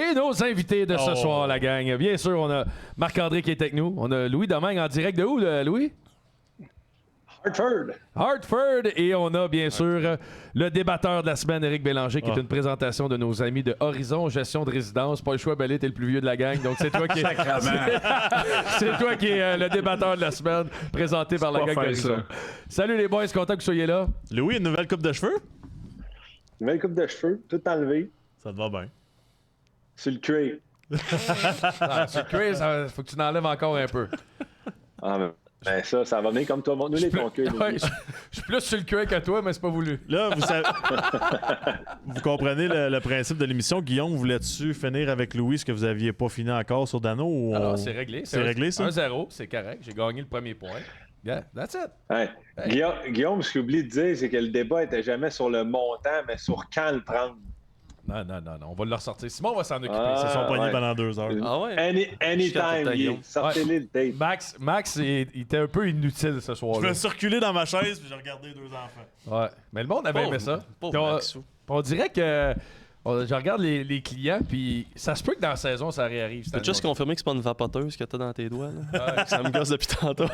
Et nos invités de ce soir, la gang. Bien sûr, on a Marc-André qui est avec nous. On a Louis Domingue en direct de où, Louis? Hartford. Et on a bien sûr le débatteur de la semaine, Éric Bélanger, qui est une présentation de nos amis de Horizon Gestion de résidence. Pas le choix, Belé, t'es le plus vieux de la gang. Donc c'est toi qui c'est toi qui es le débatteur de la semaine, présenté par la gang d'Horizon. Salut les boys, content que vous soyez là. Louis, une nouvelle coupe de cheveux? Nouvelle coupe de cheveux, tout enlevé. Ça te va bien. Sur le cuir. Sur le cuir, faut que tu n'enlèves encore un peu. Ah, ben ça va bien comme toi. Montre-nous les ton cuir. Ouais, je suis plus sur le cuir que toi, mais c'est pas voulu. Là, vous comprenez le principe de l'émission. Guillaume, voulais-tu finir avec Louis ce que vous aviez pas fini encore sur Dano? Ou Alors, c'est réglé. C'est réglé, ça? 1-0, c'est correct. J'ai gagné le premier point. Yeah, that's it. Ouais. Hey. Guillaume, ce que j'oublie de dire, c'est que le débat était jamais sur le montant, mais sur quand le prendre. Non. On va le ressortir. Simon va s'en occuper. Ils se sont pognés pendant 2 heures. Ah ouais? Anytime. Sortez-les le tape. Max, il était un peu inutile ce soir-là. Je me suis reculé dans ma chaise puis j'ai regardé 2 enfants. Ouais. Mais le monde avait aimé ça. On dirait que... Je regarde les clients, puis ça se peut que dans la saison, ça réarrive. Tu peux juste confirmer que c'est pas une vapoteuse que t'as dans tes doigts? Là? Ouais. Ça me gosse depuis tantôt.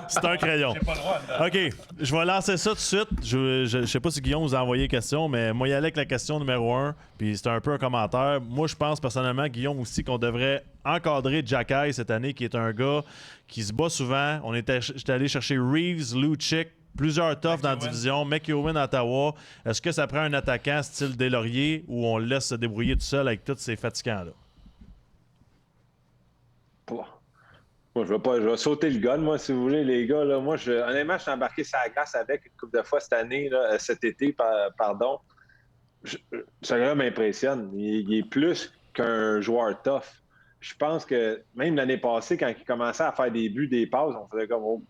C'est un crayon. J'ai pas le droit. OK, je vais lancer ça tout de suite. Je sais pas si Guillaume vous a envoyé question, mais moi, y aller avec la question numéro 1, puis c'est un peu un commentaire. Moi, je pense personnellement, Guillaume aussi, qu'on devrait encadrer Jacky cette année, qui est un gars qui se bat souvent. J'étais allé chercher Reeves, Lucic, plusieurs toughs dans la division. McEwen, Ottawa. Est-ce que ça prend un attaquant style Deslauriers ou on le laisse se débrouiller tout seul avec tous ces fatigants-là? Moi, je vais sauter le gun, moi, si vous voulez, les gars. Là, moi, honnêtement, je suis embarqué sur la glace avec une couple de fois cette année, là, cet été, pardon. Ce gars-là m'impressionne. Il est plus qu'un joueur tough. Je pense que même l'année passée, quand il commençait à faire des buts, des passes, on faisait comme... Oh,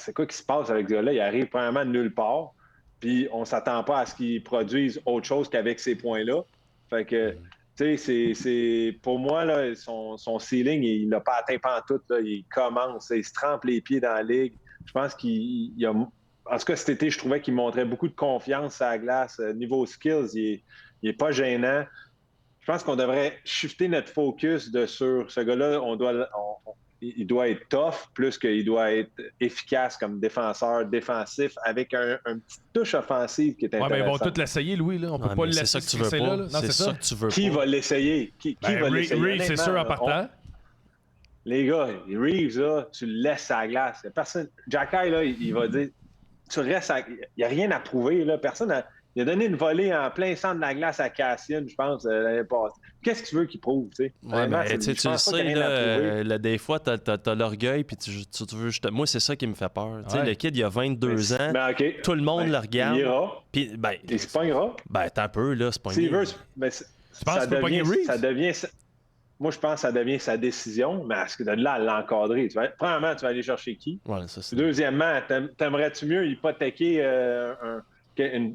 c'est quoi qui se passe avec ce gars-là? Il arrive premièrement de nulle part, puis on s'attend pas à ce qu'il produise autre chose qu'avec ces points-là. Fait que, tu sais, c'est pour moi, là, son ceiling, il l'a pas atteint pantoute. Là. Il commence, il se trempe les pieds dans la ligue. Je pense qu'il a... En tout cas, cet été, je trouvais qu'il montrait beaucoup de confiance à la glace. Niveau skills, il est pas gênant. Je pense qu'on devrait shifter notre focus sur ce gars-là. Il doit être tough plus qu'il doit être efficace comme défenseur défensif avec un petit touche offensive qui est intéressant. Ouais, mais ils vont tous l'essayer, Louis. Là. On peut pas le laisser. C'est ça que tu veux pas. Là. Non, c'est ça que tu veux qui pas. Va l'essayer? Qui va l'essayer? Reeves, c'est sûr, en partant. Les gars, Reeves, là, tu le laisses à la glace. Personne... Jacky, là, il va dire... Tu restes à... Il n'y a rien à prouver. Là. Personne a... Il a donné une volée en plein centre de la glace à Cassian, je pense, l'année passée. Qu'est-ce que tu veux qu'il prouve, tu sais? Ouais, mais tu le sais, là, des fois, t'as l'orgueil, puis tu veux... Moi, c'est ça qui me fait peur. Tu sais, le kid, il a 22 ans. Tout le monde le regarde. Il ira. Puis, il se pognera. T'as un peu, là, se pogner. S'il veut, tu penses qu'il peut pogner Reeves? Moi, je pense que ça devient sa décision, mais est-ce que de là à l'encadrer? Premièrement, tu vas aller chercher qui? Ouais, ça, deuxièmement, t'aimerais-tu mieux hypothéquer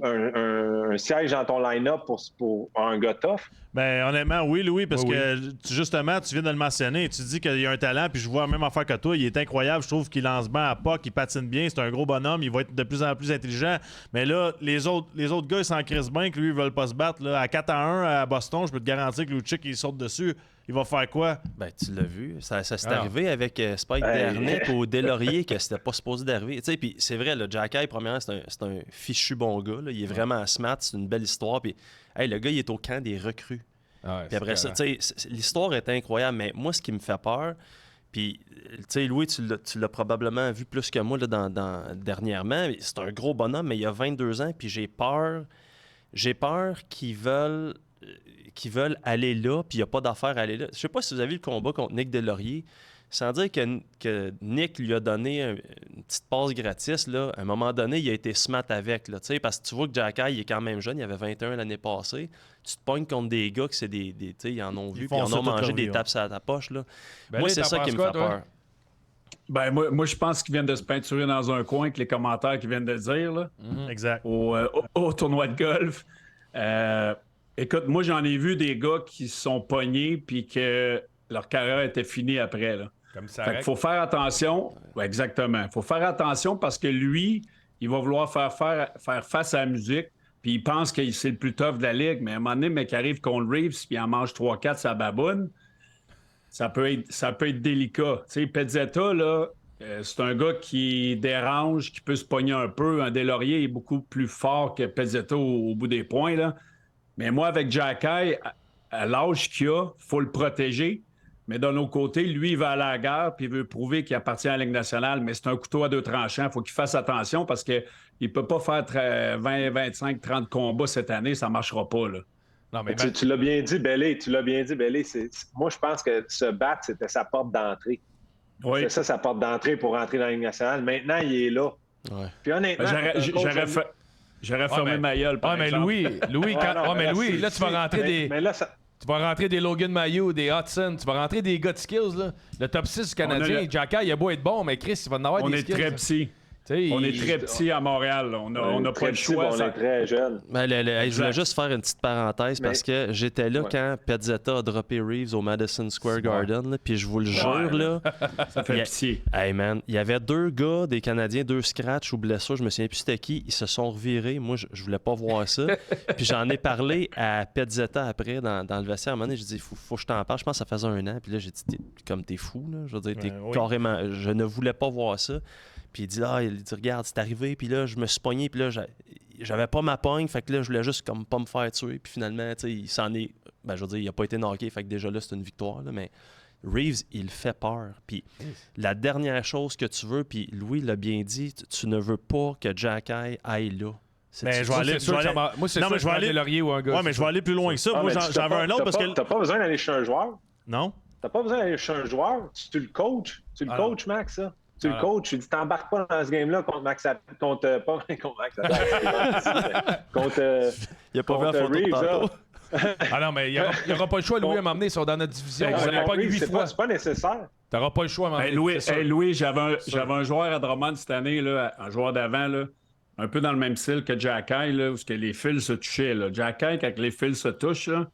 un siège dans ton line-up pour un gars tough? Ben honnêtement, oui, Louis, parce que justement, tu viens de le mentionner. Tu dis qu'il a un talent, puis je vois la même affaire que toi. Il est incroyable. Je trouve qu'il lance bien à pas, qu'il patine bien. C'est un gros bonhomme. Il va être de plus en plus intelligent. Mais là, les autres gars, ils s'en crissent bien que lui, ils veulent pas se battre. Là. À 4-1 à Boston, je peux te garantir que Lucic, il saute dessus. Il va faire quoi? Ben, tu l'as vu. Ça s'est arrivé avec Spike Dernick au Deslauriers que c'était pas supposé d'arriver. Tu sais, puis c'est vrai, le Jacky, premièrement, c'est un fichu bon gars. Là. Il est vraiment smart. C'est une belle histoire. Puis, le gars, il est au camp des recrues. Puis après ça, tu sais, l'histoire est incroyable. Mais moi, ce qui me fait peur, puis, tu sais, Louis, tu l'as probablement vu plus que moi là, dernièrement. C'est un gros bonhomme, mais il a 22 ans. Puis j'ai peur qu'ils veulent aller là, puis il n'y a pas d'affaire à aller là. Je sais pas si vous avez vu le combat contre Nick Deslauriers, sans dire que Nick lui a donné une petite passe gratis, là, à un moment donné, il a été smart avec, là, parce que tu vois que Jacky, il est quand même jeune, il avait 21 l'année passée. Tu te pognes contre des gars que c'est ils en ont vu, puis ils en ont mangé des tapes à ta poche. Là. Ben moi, là, c'est ça qui me fait peur. Ben, moi, je pense qu'ils viennent de se peinturer dans un coin avec les commentaires qu'ils viennent de dire, là. Exact. Au tournoi de golf. Écoute, moi, j'en ai vu des gars qui se sont pognés puis que leur carrière était finie après, là. Comme ça. Fait qu'il faut faire attention. Ouais, exactement. Il faut faire attention parce que lui, il va vouloir faire face à la musique. puis il pense que c'est le plus tough de la ligue, mais à un moment donné, mec arrive contre Reeves, puis il en mange 3-4 sa baboune, ça peut être délicat. Tu sais, Pezzetta, là, c'est un gars qui dérange, qui peut se pogner un peu. Un Deslauriers est beaucoup plus fort que Pezzetta au bout des points, là. Mais moi, avec Jacky, à l'âge qu'il a, il faut le protéger. Mais d'un autre côté, lui, il va aller à la guerre puis il veut prouver qu'il appartient à la Ligue nationale. Mais c'est un couteau à deux tranchants. Il faut qu'il fasse attention parce qu'il ne peut pas faire 20, 25, 30 combats cette année. Ça ne marchera pas, là. Non, mais tu l'as bien dit, Bellé. Moi, je pense que se battre, c'était sa porte d'entrée. Oui. C'est ça, sa porte d'entrée pour rentrer dans la Ligue nationale. Maintenant, il est là. Ouais. Puis honnêtement... J'aurais fermé ma gueule, par exemple. Louis, là, tu vas rentrer des... Mais là, Tu vas rentrer des Logan Mayo, des Hudson, tu vas rentrer des gars de skills, là. Le top 6 du Canadien, Jacky, il a beau être bon, mais Chris, il va en avoir des skills. On est très petit. On est très petit à Montréal. Là. On n'a pas le choix. On est très jeune. Je voulais juste faire une petite parenthèse parce que j'étais là quand Pezzetta a droppé Reeves au Madison Square Garden. Là, puis je vous le jure, là, ça fait pitié. Hey man, il y avait 2 gars des Canadiens, 2 scratchs ou blessures, je me souviens plus c'était qui. Ils se sont revirés. Moi, je voulais pas voir ça. Puis j'en ai parlé à Pezzetta après dans le vestiaire. À un moment donné, j'ai dit, faut que je t'en parle. Je pense que ça faisait 1 an. Puis là, j'ai dit, t'es fou. Là. Je veux dire, carrément. Je ne voulais pas voir ça. Puis il dit, regarde, c'est arrivé, puis là, je me suis pogné, puis là, j'avais pas ma pogne, fait que là, je voulais juste comme pas me faire tuer, puis finalement, tu sais, il s'en est, je veux dire, il a pas été knocké, fait que déjà là, c'est une victoire, là, mais Reeves, il fait peur. Puis la dernière chose que tu veux, puis Louis l'a bien dit, tu ne veux pas que Jacky aille là. Mais je vais aller Laurier ou un gars. Ouais, mais je vais aller plus loin que ça. Moi, j'en veux un autre parce que... T'as pas besoin d'aller chez un joueur. Non? T'as pas besoin d'aller chez un joueur. Tu le coaches. Tu le coaches, Max, ça. Tu le coaches, tu dis t'embarques pas dans ce game-là contre Max contre Max contre il a pas vu la photo Reeves, tantôt. Ah non, mais il n'y aura pas le choix, Louis, à m'emmener. Ils sont dans notre division. C'est pas nécessaire. Tu n'auras pas le choix à m'emmener. Louis, j'avais un joueur à Drummond cette année, là, un joueur d'avant, là, un peu dans le même style que Jacky, là, où les fils se touchaient. Là. Jacky, quand les fils se touchent, là,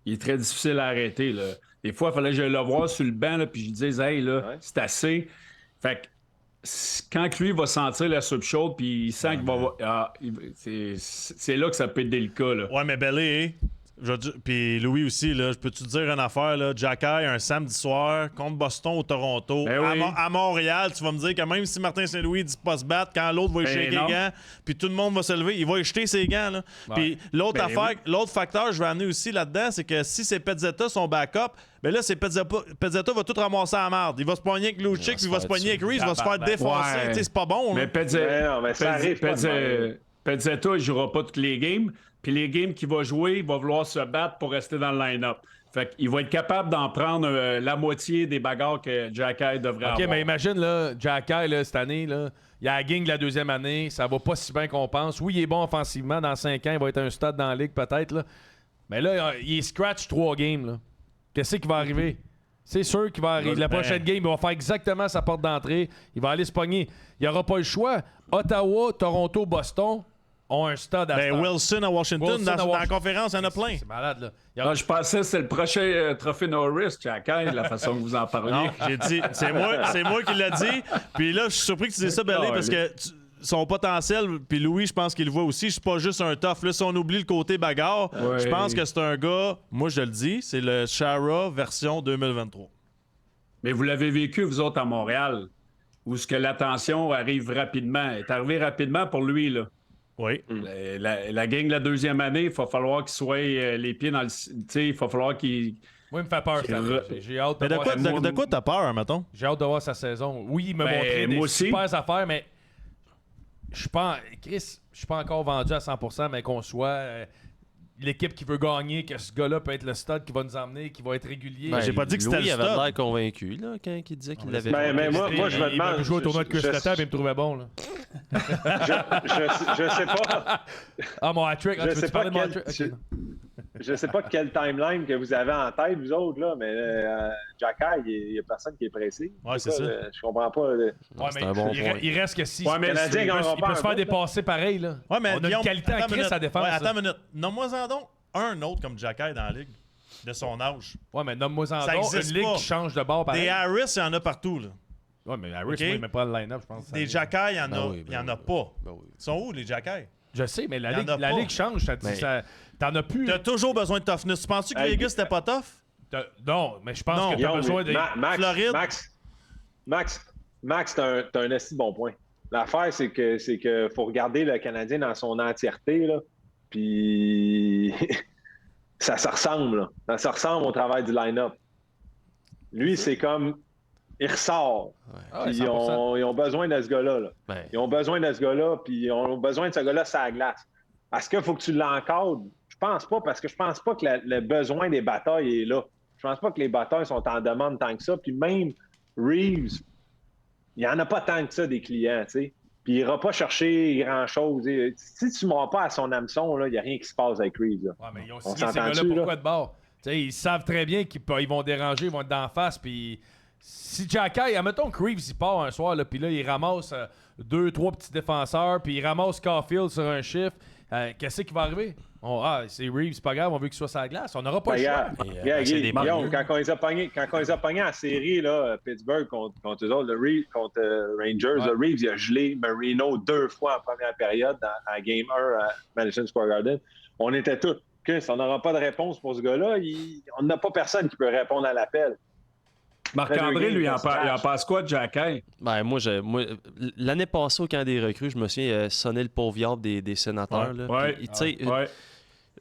il est très difficile à arrêter. Là. Des fois, il fallait que je le voir sur le banc, là, puis je disais, hey, là, c'est assez. Fait que quand lui va sentir la soupe chaude, puis il sent qu'il va. C'est là que ça peut être délicat. Là. Ouais, mais Bellé, puis Louis aussi, là, je peux-tu te dire une affaire, là, Jacky, un samedi soir contre Boston ou Toronto, à Montréal, tu vas me dire que même si Martin Saint-Louis dit pas se battre, quand l'autre va y jeter les gants, puis tout le monde va se lever, il va y jeter ses gants. Là. Puis l'autre facteur, je vais amener aussi là-dedans, c'est que si c'est Pezzetta son backup, ben là, c'est Pezzetta va tout ramasser à la merde. Il va se pogner avec Lucic, puis il va se pogner avec Reeves, il va se faire défoncer. C'est pas bon. Mais Pezzetta, il jouera pas toutes les games. Puis les games qu'il va jouer, il va vouloir se battre pour rester dans le line-up. Fait qu'il va être capable d'en prendre la moitié des bagarres que Jacky devrait avoir. OK, mais imagine, là, Jacky, là, cette année, là, il a la gang de la deuxième année. Ça va pas si bien qu'on pense. Oui, il est bon offensivement. Dans 5 ans, il va être un stud dans la ligue, peut-être. Là. Mais là, il est scratch 3 games. Là. Qu'est-ce qui va arriver? C'est sûr qu'il va arriver. La prochaine game, il va faire exactement sa porte d'entrée. Il va aller se pogner. Il n'y aura pas le choix. Ottawa, Toronto, Boston ont un stade à Wilson à Washington, dans la conférence, il y en a plein. C'est malade, là. Je pensais que c'était le prochain trophée Norris, Jacky, la façon que vous en parliez. Non, j'ai dit, c'est moi qui l'ai dit. Puis là, je suis surpris que tu dises ça, Bellé, parce que son potentiel, puis Louis, je pense qu'il le voit aussi, c'est pas juste un tough. Là, si on oublie le côté bagarre, je pense que c'est un gars, moi je le dis, c'est le Chara version 2023. Mais vous l'avez vécu, vous autres, à Montréal, où ce que l'attention arrive rapidement. Elle est arrivée rapidement pour lui, là. Oui. La gang de la deuxième année, il va falloir qu'il soit les pieds dans le... Tu sais, il va falloir qu'il... Moi, il me fait peur. J'ai hâte de voir... De quoi t'as peur, mettons? J'ai hâte de voir sa saison. Oui, il m'a montré des super affaires, mais je suis pas... Chris, je suis pas encore vendu à 100%, mais qu'on soit... l'équipe qui veut gagner, que ce gars-là peut être le stud qui va nous emmener, qui va être régulier. Ben, j'ai pas dit que c'était le stud. Il avait l'air convaincu là, quand il disait qu'il l'avait fait. Mais moi, je me demande... Il jouait au tournoi de Chris Lettab et il me trouvait bon. Là. je sais pas... mon hat-trick. Tu veux parler de mon hat-trick? Je sais pas quelle timeline que vous avez en tête, vous autres, là, mais Jacky, il n'y a personne qui est pressé. Ouais, c'est ça. Je comprends pas. Il reste que si. Ouais, mais il peut se faire dépasser pareil. Là. Ouais, mais on a une qualité en Chris à défense. Ouais, attends une minute. Nomme-moi-en donc un autre comme Jacky dans la ligue, de son âge. Ouais, mais nomme-moi-en donc une ligue qui change de bord pareil. Des Harris, il y en a partout. Là. Ouais, mais Harris, moi, il met pas le line-up, je pense. Des Jacky, il y en a pas. Ils sont où, les Jacky? Je sais, mais la Y en ligue, a la pas. ligue change. T'en as plus. T'as toujours besoin de toughness. Tu penses-tu que Vegas, c'était pas tough? Non, mais je pense Non. que t'as Guillaume, besoin de. Floride. Max, t'as un assez bon point. L'affaire, c'est que faut regarder le Canadien dans son entièreté, là. Puis ça se ressemble, là. Ça se ressemble au travail du line-up. Lui, c'est comme il ressort. Ah, Puis 100%. ils ont besoin de ce gars-là. Là. Ben, Ils ont besoin de ce gars-là, puis ils ont besoin de ce gars-là sur la glace. Est-ce qu'il faut que tu l'encadres? Je pense pas, parce que je pense pas que le besoin des batailles est là. Je pense pas que les batailles sont en demande tant que ça. Puis même Reeves, il n'y en a pas tant que ça des clients, tu sais. Puis il n'ira pas chercher grand-chose. Si tu ne mords pas à son hameçon, il n'y a rien qui se passe avec Reeves. Là. Ouais, mais ils ont On signé ces gars-là s'entend-tu, pourquoi de bord? T'sais, ils savent très bien qu'ils vont déranger, ils vont être d'en face. Puis si Jacky, admettons que Reeves il part un soir, puis là, il ramasse 2-3 petits défenseurs, puis il ramasse Caulfield sur un chiffre, qu'est-ce qui va arriver? C'est Reeves, c'est pas grave, on veut qu'il soit sur la glace. On n'aura pas le choix. Regarde, c'est des Guillaume, bons. quand on les a pognés en série, là, Pittsburgh contre eux autres, contre Rangers, Ouais. Reeves il a gelé Marino 2 fois en première période à Game 1 à Madison Square Garden. On était tous. On n'aura pas de réponse pour ce gars-là. On n'a pas personne qui peut répondre à l'appel. Marc-André, lui, il en passe quoi de Jacky? Ben, moi, l'année passée, au camp des recrues, je me souviens sonner le pauvre diable des sénateurs. Là. Ouais. Puis, tu sais, Ouais.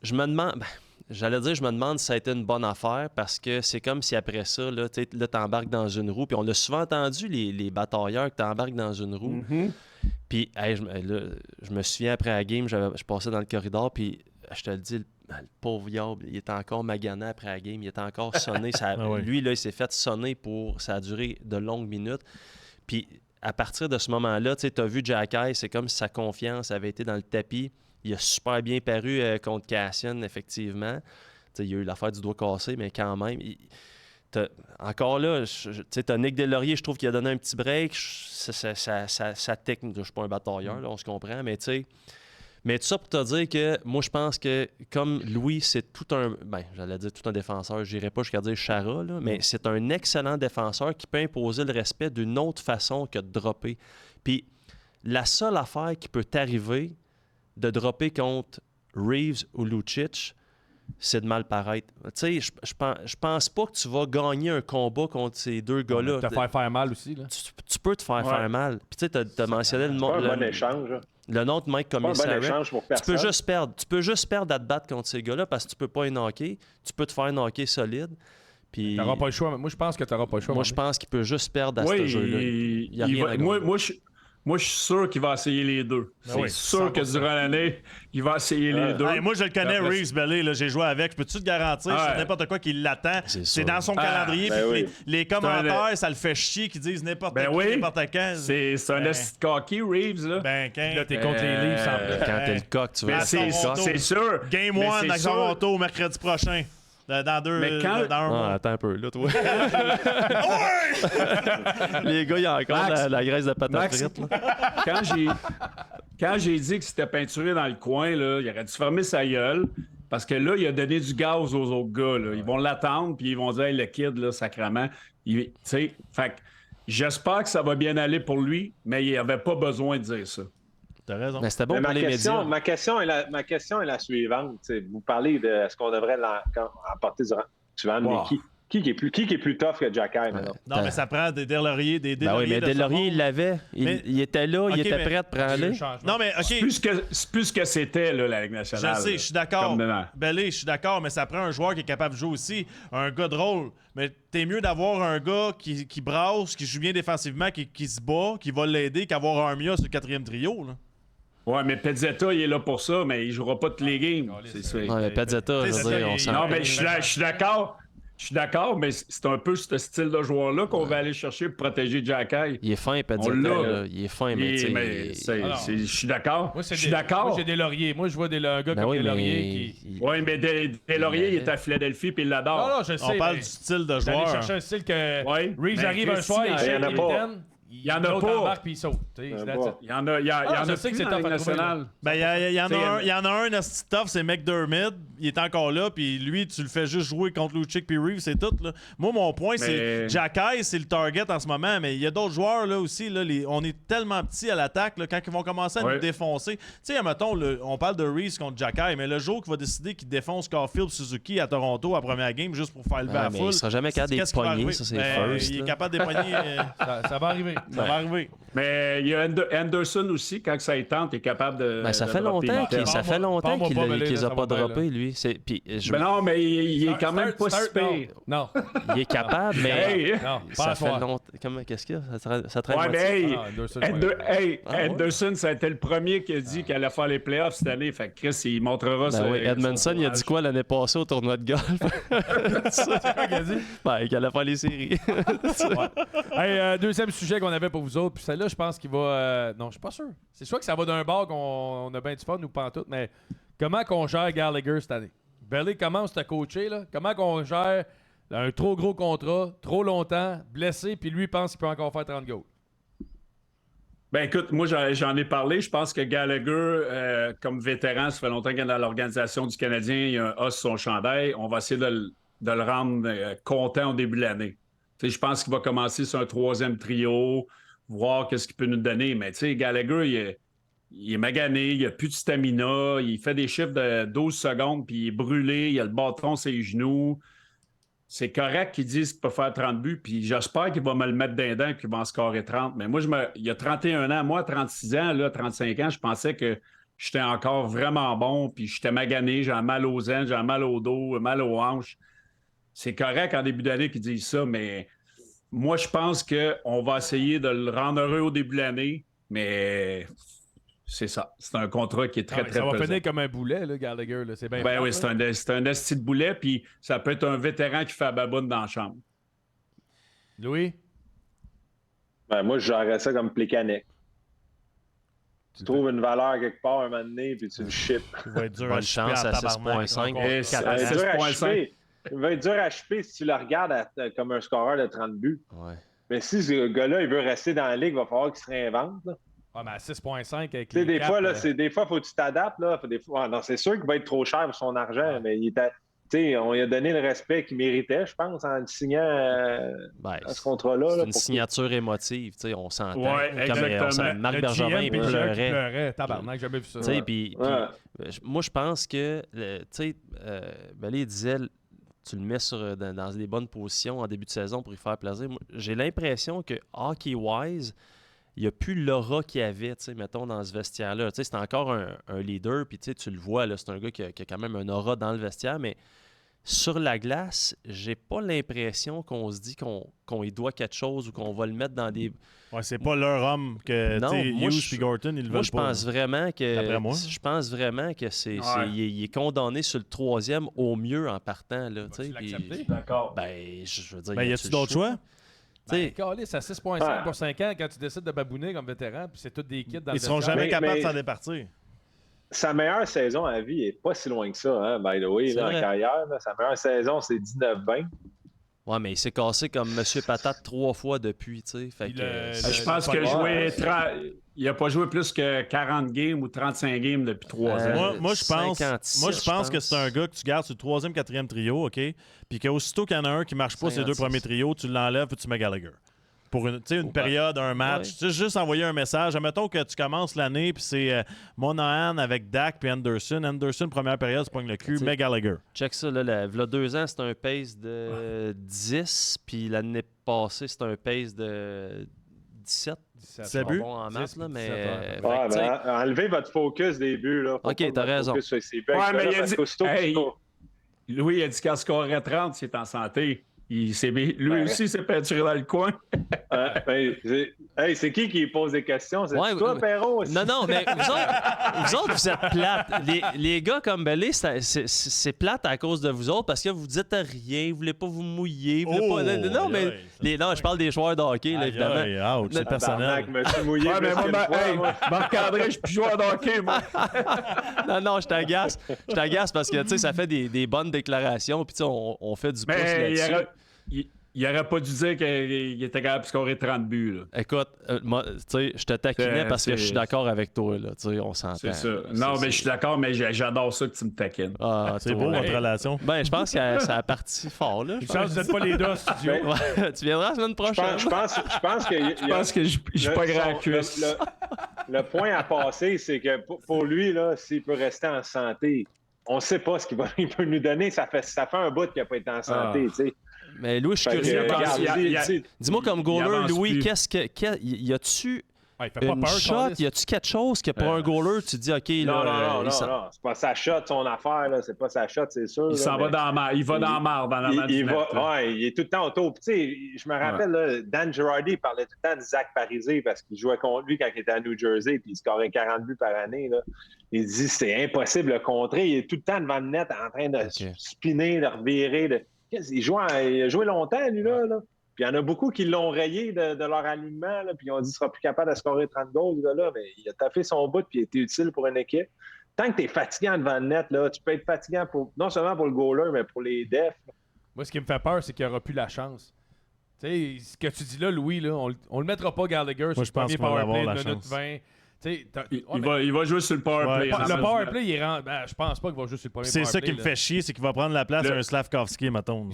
je me demande. Je me demande si ça a été une bonne affaire parce que c'est comme si après ça, là, tu embarques dans une roue. Puis on a souvent entendu les batailleurs que tu embarques dans une roue. Mm-hmm. Puis je me souviens après la game, je passais dans le corridor, puis je te le dis, le pauvre diable, il était encore magané après la game, il était encore sonné. oui. Lui, là, il s'est fait sonner ça a duré de longues minutes. Puis à partir de ce moment-là, tu as vu Jacky, c'est comme si sa confiance avait été dans le tapis. Il a super bien paru contre Cassian, effectivement. Il y a eu l'affaire du doigt cassé, mais quand même. Encore là, tu as Nick Deslauriers, je trouve qu'il a donné un petit break. Sa technique, je ne suis pas un batailleur, là, on se comprend, mais tu sais. Mais tout ça pour te dire que moi, je pense que comme Louis, c'est tout un. Ben, j'allais dire tout un défenseur, je n'irais pas jusqu'à dire Chara, là, mais c'est un excellent défenseur qui peut imposer le respect d'une autre façon que de dropper. Puis la seule affaire qui peut t'arriver de dropper contre Reeves ou Lucic, c'est de mal paraître. Tu sais, je pense pas que tu vas gagner un combat contre ces deux gars-là. Te faire mal aussi. Là. Tu peux te faire mal. Puis tu sais, t'as mentionné C'est pas un bon échange. Là. le nom de Mike C'est pas un bon Commissary. échange pour Tu personne. peux juste perdre. Tu peux juste perdre à te battre contre ces gars-là parce que tu peux pas les knocker. Tu peux te faire knocker solide. Puis T'auras pas le choix. Moi, je pense que t'auras pas le choix. moi, je pense qu'il peut juste perdre à ce jeu-là. Il y a rien à gagner. Moi, je suis sûr qu'il va essayer les deux. C'est oui, sûr que durant l'année, il va essayer les deux. Hey, moi, je le connais, Après, Reeves Bellet, là, j'ai joué avec. Je peux-tu te garantir, Ouais. c'est n'importe quoi qui l'attend. C'est C'est sûr. dans son calendrier. ben puis oui. les commentaires, ça le fait chier qu'ils disent n'importe qui, n'importe quand. C'est un Ben. esti de cocky, Reeves. Là. Ben, quand... Là, t'es contre les Leafs. Quand t'es le coq, tu Mais vas c'est Toronto. c'est sûr. Game Mais 1 c'est à sûr. Toronto, mercredi prochain. Dans deux... Mais quand- dans un mois. attends un peu, là, toi. Les gars, il y a encore Max, la graisse de patate Max, frite. Là. Quand j'ai dit que c'était peinturé dans le coin, là, il aurait dû fermer sa gueule. Parce que là, il a donné du gaz aux autres gars. Là. Ils vont l'attendre, puis ils vont dire hey, le kid, là, sacrément. Tu sais, fait que j'espère que ça va bien aller pour lui, mais il n'avait pas besoin de dire ça. T'as raison. Mais c'était bon Mais pour les médias. ma question est la suivante. T'sais, vous parlez de est-ce qu'on devrait l'emporter suivant, Wow. mais qui est plus tough que Jacky maintenant? Non, mais ça prend des Deslauriers, des Ben oui, Deslauriers mais de ce Deslauriers, monde. il l'avait. Mais- Il était là, Ok, il était mais- prêt à te prendre. Non, mais OK. C'est plus ce que c'était, là, la Ligue Je nationale. sais, là. je suis d'accord. Comme dedans. Belé, je suis d'accord, mais ça prend un joueur qui est capable de jouer aussi. Un gars de rôle. Mais t'es mieux d'avoir un gars qui brasse, qui joue bien défensivement, qui se bat, qui va l'aider, qu'avoir un Armia sur le quatrième trio. Là. Ouais, mais Pezzetta, il est là pour ça, mais il jouera pas toutes les games. C'est ça. Ouais, mais Pezzetta, je T'sais, veux dire, on c'est- s'en... Non, mais je suis d'accord. Je suis d'accord, mais c'est un peu ce style de joueur-là qu'on va aller chercher pour protéger Jacky. Il est fin, Pezzetta. On l'a. là. Il est fin, mais tu sais... Je suis d'accord. Moi, Je suis d'accord. Moi, j'ai des lauriers. Moi, je vois un gars Ben comme oui, des lauriers mais... qui. Oui, mais Deslauriers, il est à Philadelphie puis il l'adore. Non, non, je sais. On parle mais du style de d'aller joueur. chercher un style que Ouais, Reeves mais arrive un Christy, soir, il il y shake en a les pas. mitaines. Il y en a l'autre pas. embarque puis il saute. Il y en a pas. Il y en a, je a sais que plus c'est dans la tough Ligue à trouver, nationale. Ben, il y en a un, asti tough, c'est McDermott. Il est encore là, puis lui, tu le fais juste jouer contre Lucic puis Reeves, c'est tout. Là. Moi, mon point, c'est Jack Hayes, c'est le target en ce moment, mais il y a d'autres joueurs là aussi. Là, on est tellement petits à l'attaque, là, quand ils vont commencer à nous défoncer. Tu sais, mettons, on parle de Reeves contre Jack Hayes, mais le jour qu'il va décider qu'il défonce Caulfield Suzuki à Toronto à première game juste pour faire lever la foule. Il sera jamais capable des poignées, ça, c'est first. Il est capable des poignées. Ça va arriver. Ça va arriver. Mais il y a Anderson aussi, quand ça y tente, il est capable de. Ben, ça fait longtemps qu'il les a pas droppés, lui. Ben non, mais il est quand même pas si pire. Non. Il est capable, mais. Non, Ça fait longtemps. Qu'est-ce qu'il y a? Ça traîne. Ouais, mais Anderson, Anderson, ça a été le premier qui a dit qu'il allait faire les playoffs cette année. Fait que Chris, il montrera ça. Edmondson, il a dit quoi l'année passée au tournoi de golf? C'est quoi qu'il a dit? Ben, qu'il allait faire les séries. Hey, deuxième sujet qu'on avait pour vous autres, puis celle-là, je pense qu'il va... non, je suis pas sûr. C'est sûr que ça va d'un bord qu'on a bien du fun, nous pantoute, mais comment qu'on gère Gallagher cette année? Belly commence à coacher, là. Comment qu'on gère un trop gros contrat, trop longtemps, blessé, puis lui pense qu'il peut encore faire 30 goals? Ben écoute, moi j'en ai parlé. Je pense que Gallagher, comme vétéran, ça fait longtemps qu'il est dans l'organisation du Canadien, il a un os sur son chandail. On va essayer de le rendre content au début de l'année. Je pense qu'il va commencer sur un troisième trio, voir qu'est-ce qu'il peut nous donner. Mais tu sais, Gallagher, il est magané, il n'a plus de stamina, il fait des chiffres de 12 secondes, puis il est brûlé, il a le bâton sur les genoux. C'est correct qu'ils disent qu'il peut faire 30 buts, puis j'espère qu'il va me le mettre d'un dents et qu'il va en scorer 30. Mais moi, il a 31 ans, moi, 36 ans, là, 35 ans, je pensais que j'étais encore vraiment bon, puis j'étais magané, j'avais mal aux ailes, j'avais mal au dos, mal aux hanches. C'est correct en début d'année qu'ils disent ça, mais moi, je pense qu'on va essayer de le rendre heureux au début de l'année, mais c'est ça. C'est un contrat qui est très, très pesant. Ça va finir comme un boulet, là, Gallagher. Là. C'est bien ben oui, c'est un esti de boulet, puis ça peut être un vétéran qui fait la baboune dans la chambre. Louis? Ben, moi, je gérerais ça comme Plekanec. Tu trouves une valeur quelque part un moment donné, puis tu le ships. Bonne chance à 6.5. Il va être dur à choper si tu le regardes comme un scoreur de 30 buts. Ouais. Mais si ce gars-là, il veut rester dans la ligue, il va falloir qu'il se réinvente. Là. Ah, mais à 6.5 avec les des fois, des fois, il faut que tu t'adaptes. Non, c'est sûr qu'il va être trop cher pour son argent, mais on lui a donné le respect qu'il méritait, je pense, en le signant à ce contrat-là. C'est une signature émotive, on s'entend. Ouais, exactement. Marc Bergevin, il pleurait. Tabarnak, j'ai jamais vu ça. Moi, je pense que, Belly disait, tu le mets dans des bonnes positions en début de saison pour y faire plaisir. Moi, j'ai l'impression que, hockey-wise, il n'y a plus l'aura qu'il y avait, mettons, dans ce vestiaire-là. C'est encore un leader, puis tu le vois, là, c'est un gars qui a quand même un aura dans le vestiaire, mais sur la glace, j'ai pas l'impression qu'on se dit qu'on y doit quelque chose ou qu'on va le mettre dans des... Ouais, c'est pas leur homme que Hughes et Gorton, ils le veulent pas. Je pense vraiment que il est condamné sur le troisième au mieux en partant. Là, tu l'accepter? D'accord. Ben, je veux dire... y a-tu d'autres choix? Calice, à 6.5 pour 5 ans, quand tu décides de babouner comme vétéran, puis c'est tous des kits dans le Ils seront jamais capables de s'en départir. Sa meilleure saison à vie n'est pas si loin que ça, hein, by the way, en carrière. Sa meilleure saison, c'est 19-20. Ouais, mais il s'est cassé comme Monsieur Patate 3 fois depuis, tu sais. Je pense qu'il n'a pas joué plus que 40 games ou 35 games depuis 3 ans. Moi, je pense que c'est un gars que tu gardes sur le 3e, 4e trio, OK? Puis qu'aussitôt qu'il y en a un qui ne marche pas, ces 2 premiers trios, tu l'enlèves et tu mets Gallagher. Pour une période, un match. Tu sais, juste envoyer un message. Admettons que tu commences l'année, puis c'est Monahan avec Dak puis Anderson. Anderson, première période, tu pognes le cul, mais Gallagher. Check ça, là. V'là 2 ans, c'était un pace de 10, puis l'année passée, c'était un pace de 17. C'est pas bon en maths, là, mais... enlevez votre focus des buts, là. OK, t'as raison. Mais il a dit... Louis a dit qu'en scorerait 30, s'il est en santé. Lui aussi, il s'est peinturé dans le coin. C'est qui pose des questions? C'est toi, Perron? Non, mais vous autres, vous êtes plates. Les gars comme Belly, c'est plate à cause de vous autres parce que vous dites rien, vous voulez pas vous mouiller. Non, je parle des joueurs de hockey, là, évidemment. C'est personnel. Je me suis mouillé. Marc-André, je suis plus joueur de hockey, moi. Non, je t'agace. Je t'agace parce que ça fait des bonnes déclarations, puis on fait du pouce là-dessus. Il il aurait pas dû dire qu'il était capable de scorer 30 buts. Là. Écoute, moi, tu sais, je te taquinais parce que je suis d'accord avec toi, là. Tu sais, on s'entend. C'est ça. Là, Non, mais je suis d'accord, mais j'adore ça que tu me taquines. Ah, C'est beau, votre relation. Ben, je pense que ça a parti fort, là. Une chance que vous n'êtes pas les deux en studio. Ouais, tu viendras la semaine prochaine. Je pense Je pense que je suis pas grand cuisse. Le point à passer, c'est que pour lui, là, s'il peut rester en santé, on ne sait pas ce qu'il peut nous donner. Ça fait un bout qu'il n'a pas été en santé, tu sais. Mais Louis, je suis Fait que, curieux. Dis-moi comme goaler, Louis, plus. y a-tu Il fait pas une peur, shot? Carlis. Y a-tu quelque chose que pour un goaler, tu te dis, OK, là... Non. C'est pas sa shot, son affaire, là. C'est pas sa shot, c'est sûr. Il s'en va dans la marre. Il va dans la marre dans la match. Il est tout le temps autour. Tu sais, je me rappelle, là, Dan Girardi parlait tout le temps de Zach Parisé parce qu'il jouait contre lui quand il était à New Jersey puis il scorait 40 buts par année. Là. Il dit c'est impossible de le contrer. Il est tout le temps devant le net en train de spinner, de revirer. Il a joué longtemps, lui, là. Puis il y en a beaucoup qui l'ont rayé de leur alignement, là, puis ils ont dit qu'il sera plus capable de scorer 30 goals, là, mais il a taffé son bout puis il a été utile pour une équipe. Tant que tu es fatigant devant le net, là, tu peux être fatigant non seulement pour le goaler, mais pour les defs. Moi, ce qui me fait peur, c'est qu'il n'aura plus la chance. Tu sais, ce que tu dis là, Louis, là, on le mettra pas Gallagher sur le premier powerplay de minute 20. Il va jouer sur le powerplay. Le powerplay, il rentre. Je pense pas qu'il va jouer sur le premier C'est powerplay. ça qui me fait chier, c'est qu'il va prendre la place d'un Slavkovski, mettons.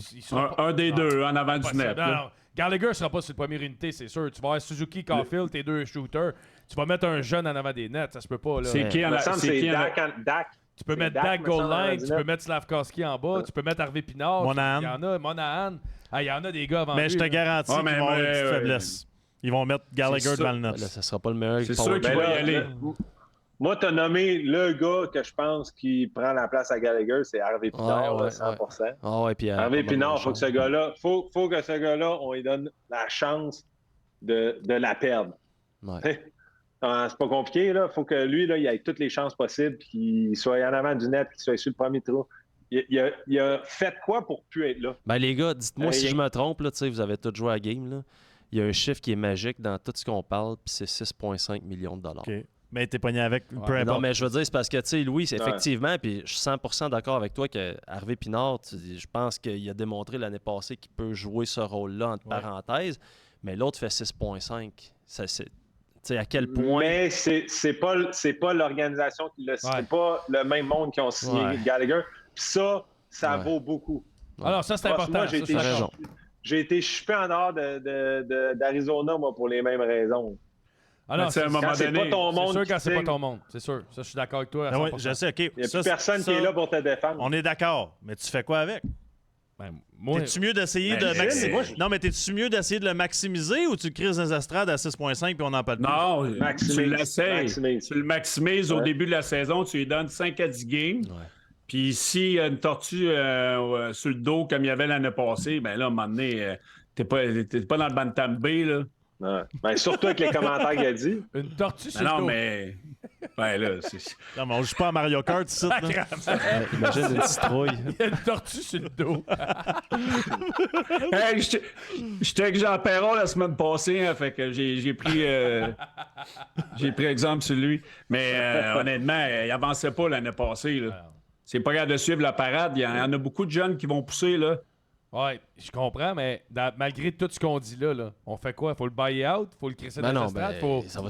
Un des deux, en avant du net. Non. Gallagher ne sera pas sur la première unité, c'est sûr. Tu vas avoir Suzuki, Caulfield, tes deux shooters. Tu vas mettre un jeune en avant des nets, ça se peut pas. Là. C'est qui en Dak. Tu peux mettre Dak goal line, tu peux mettre Slavkovski en bas, tu peux mettre Harvey Pinard. Monahan. Il y en a, Monahan. Il y en a des gars avant Mais lui. je te garantis qu'ils vont avoir une petite faiblesse. Ils vont mettre Gallagher devant le net. Là, ça sera pas le meilleur. C'est sûr qu'il va y aller. Moi, tu as nommé le gars que je pense qui prend la place à Gallagher, c'est Harvey Pinard, 100%. Ah ouais, puis Harvey Pinard, faut que ce gars-là, faut que ce gars-là, on lui donne la chance de la perdre. Ouais. C'est pas compliqué, là. Faut que lui, là, il ait toutes les chances possibles, qu'il soit en avant du net, qu'il soit sur le premier trou. Il a fait quoi pour plus être là? Ben les gars, dites-moi si je me trompe, là, vous avez tous joué à la game. Là. Il y a un chiffre qui est magique dans tout ce qu'on parle, puis c'est 6,5 millions de dollars. OK. Mais t'es pogné avec, peu importe. Non, mais je veux dire, c'est parce que, tu sais, Louis, c'est effectivement, puis je suis 100% d'accord avec toi que Harvey Pinard, je pense qu'il a démontré l'année passée qu'il peut jouer ce rôle-là, entre parenthèses, mais l'autre fait 6,5. Ça, c'est... Tu sais, à quel point... Mais c'est pas l'organisation qui l'a signé. C'est pas le même monde qui ont signé Gallagher. Puis ça vaut beaucoup. Alors, ça, c'est important. Moi, j'ai été chupé en dehors d'Arizona, moi, pour les mêmes raisons. Alors, c'est pas ton monde. C'est sûr quand c'est pas ton monde. C'est sûr. Ça, je suis d'accord avec toi. À 100%. Ouais, je sais, OK. Il n'y a plus personne qui est là pour te défendre. On est d'accord. Mais tu fais quoi avec? T'es-tu mieux d'essayer de maximiser? Non, mais t'es-tu mieux d'essayer de le maximiser ou tu crises des estrades à 6,5 puis on n'en parle plus? Non, tu l'essayes. Tu le maximises au début de la saison. Tu lui donnes 5 à 10 games. Puis s'il y a une tortue sur le dos comme il y avait l'année passée, ben là, à un moment donné, t'es pas dans le Bantam B, là. Non. Ben, surtout avec les commentaires qu'il a dit. Une tortue sur le dos. Non, mais... Ben là, c'est... Non, mais on joue pas à Mario Kart ici. Imagine une citrouille. Il y a une tortue sur le dos. Hey, j'étais avec Jean Perron la semaine passée, hein, fait que j'ai pris exemple sur lui. Mais honnêtement, il avançait pas l'année passée. Là. C'est pas grave de suivre la parade. Il y en a beaucoup de jeunes qui vont pousser, là. Ouais, je comprends, mais malgré tout ce qu'on dit là, on fait quoi? Faut le buy out? Faut le crisser dans la stade?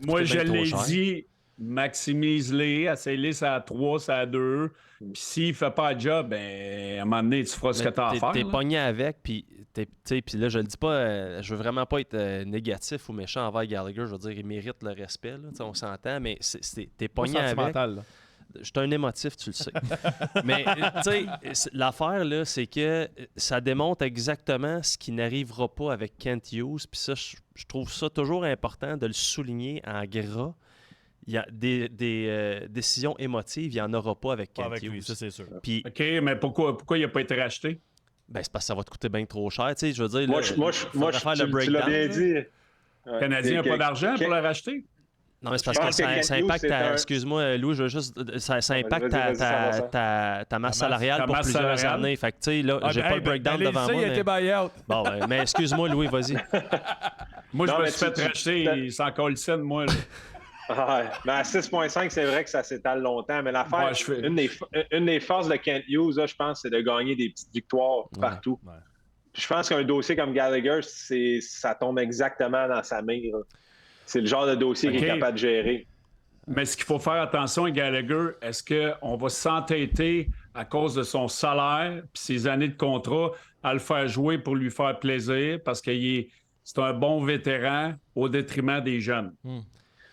Moi, je l'ai dit, maximise-les, essaye-les ça à 3, ça à 2. Puis s'il fait pas le job, ben, à un moment donné, tu feras ce que t'as à faire. T'es pogné avec, puis là, je le dis pas, je veux vraiment pas être négatif ou méchant envers Gallagher. Je veux dire, il mérite le respect, là, on s'entend, mais t'es pogné avec. Là. Je suis un émotif, tu le sais. Mais, tu sais, l'affaire, là, c'est que ça démontre exactement ce qui n'arrivera pas avec Kent Hughes. Puis ça, je trouve ça toujours important de le souligner en gras. Il y a des décisions émotives, il n'y en aura pas avec Kent Hughes. Lui, ça, c'est sûr. Puis, OK, mais pourquoi il n'a pas été racheté? Ben, c'est parce que ça va te coûter bien trop cher. Tu sais, je veux dire, moi, tu l'as bien dit. Le Canadien n'a pas d'argent pour le racheter? Non, mais c'est parce que ça impacte excuse-moi, Louis, je veux juste. Ça impacte ta masse salariale pour plusieurs années. Fait que, tu sais, là, j'ai pas le breakdown devant moi. Il a été buy-out. Bon, mais excuse-moi, Louis, vas-y. Moi, je me suis fait racheter, c'est encore le scène, moi. Mais à 6,5, c'est vrai que ça s'étale longtemps. Mais l'affaire, une des forces de Kent Hughes, là, je pense, c'est de gagner des petites victoires partout. je pense qu'un dossier comme Gallagher, ça tombe exactement dans sa mire. C'est le genre de dossier qu'il est capable de gérer. Mais ce qu'il faut faire attention à Gallagher, est-ce qu'on va s'entêter à cause de son salaire puis ses années de contrat à le faire jouer pour lui faire plaisir parce que c'est un bon vétéran au détriment des jeunes?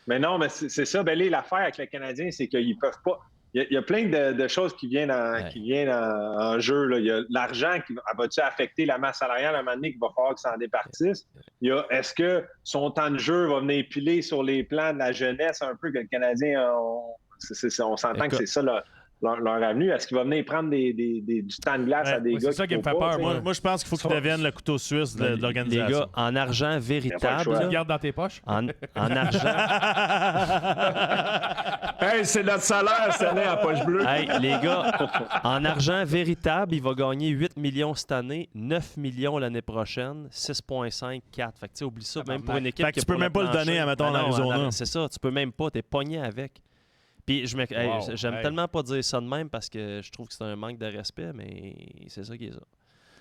Mais non, mais c'est ça. Ben, l'affaire avec les Canadiens, c'est qu'ils peuvent pas. Il y a plein de choses qui viennent en jeu. Là. Il y a l'argent qui va-tu affecter la masse salariale à un moment donné qu'il va falloir que ça en départisse? Il y a est-ce que son temps de jeu va venir piler sur les plans de la jeunesse un peu que le Canadien on s'entend que c'est ça leur avenue. Est-ce qu'il va venir prendre du temps de glace à des gars? C'est ça qui me fait peur. Moi, je pense qu'il faut qu'il devienne le couteau suisse de l'organisation. Les gars, en argent véritable. Tu gardes dans tes poches? En argent. Hey, c'est notre salaire, cette année, à poche bleue. Hey, les gars, en argent véritable, il va gagner 8 millions cette année, 9 millions l'année prochaine, 6,5, 4. Fait que tu sais, oublie ça, même pour une équipe. Fait que tu peux même pas le donner, admettons, en Arizona. C'est ça, tu peux même pas, t'es pogné avec. Puis j'aime tellement pas dire ça de même parce que je trouve que c'est un manque de respect, mais c'est ça qui est ça.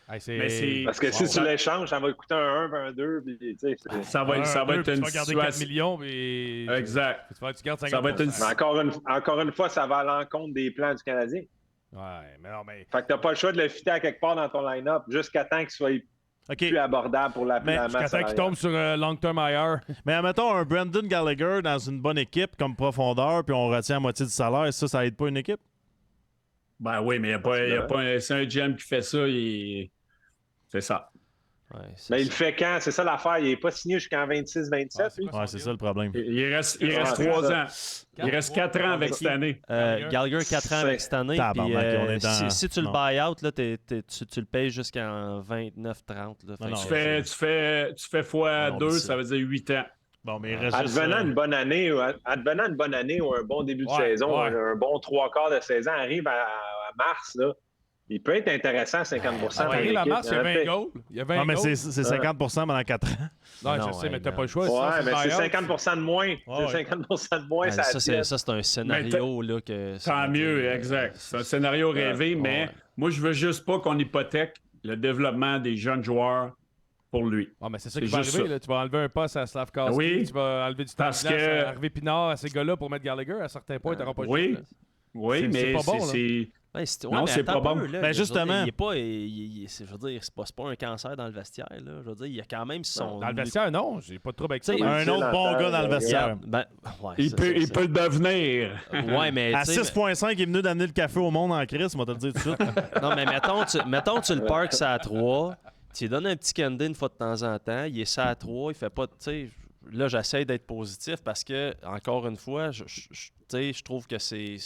Parce que si tu l'échanges, ça va coûter un 1, un 2. Puis, ça va être une tu vas garder 4 millions. Puis exact. Tu gardes 50%. Ça va être Mais encore une fois, ça va à l'encontre des plans du Canadien. Ouais, mais non, mais. Fait que t'as pas le choix de le fitter à quelque part dans ton line-up jusqu'à temps qu'il soit plus abordable pour la masse. Jusqu'à temps qu'il tombe sur long-term IR. Mais admettons un Brendan Gallagher dans une bonne équipe comme profondeur, puis on retient la moitié du salaire, ça aide pas une équipe? Ben oui, mais c'est un GM qui fait ça, c'est ça. Ouais, mais il le fait quand? C'est ça l'affaire. Il n'est pas signé jusqu'en 26-27. Ouais, c'est ça le problème. Il reste 3 ans. Il reste 4 ans avec cette année. Gallagher, 4 ans avec cette année. Puis, si tu le buy out, là, tu le payes jusqu'en 29-30. Tu fais fois 2, ça veut dire 8 ans. Bon, mais il reste advenant une bonne année ou un bon début de saison, un bon 3/4 de saison arrive à mars, là. Il peut être intéressant à 50%. Arrive à mars, il y a 20 goals. Il y a 20 non, mais goals. c'est 50% pendant 4 ans. Non, je sais, mais t'as pas le choix. Ouais, mais c'est 50% de moins. C'est 50% de moins, ça, c'est un scénario là, que... Tant mieux, exact. C'est un scénario rêvé, mais moi, je veux juste pas qu'on hypothèque le développement des jeunes joueurs pour lui. Ah, mais c'est ça qui va arriver. Là. Tu vas enlever un poste à Slavkovski, tu vas enlever du temps de glace à Harvey Pinard, à ces gars-là pour mettre Gallagher. À certains points, tu n'auras pas le choix. Oui, mais c'est pas bon. Non, c'est pas bon. Ben justement. Je veux dire, c'est pas un cancer dans le vestiaire. Là. Je veux dire, il y a quand même son... Dans le vestiaire, non. J'ai pas de trouble avec ça. Un autre bon gars dans le vestiaire. Il peut le devenir. Ouais, mais à 6,5, il est venu d'amener le café au monde en crise, moi te le dire tout de suite. Non, mais mettons tu le parques ça à 3, tu lui donnes un petit candy une fois de temps en temps, il est ça à 3, il fait pas... Tu sais, là, j'essaie d'être positif parce que, encore une fois, je trouve que c'est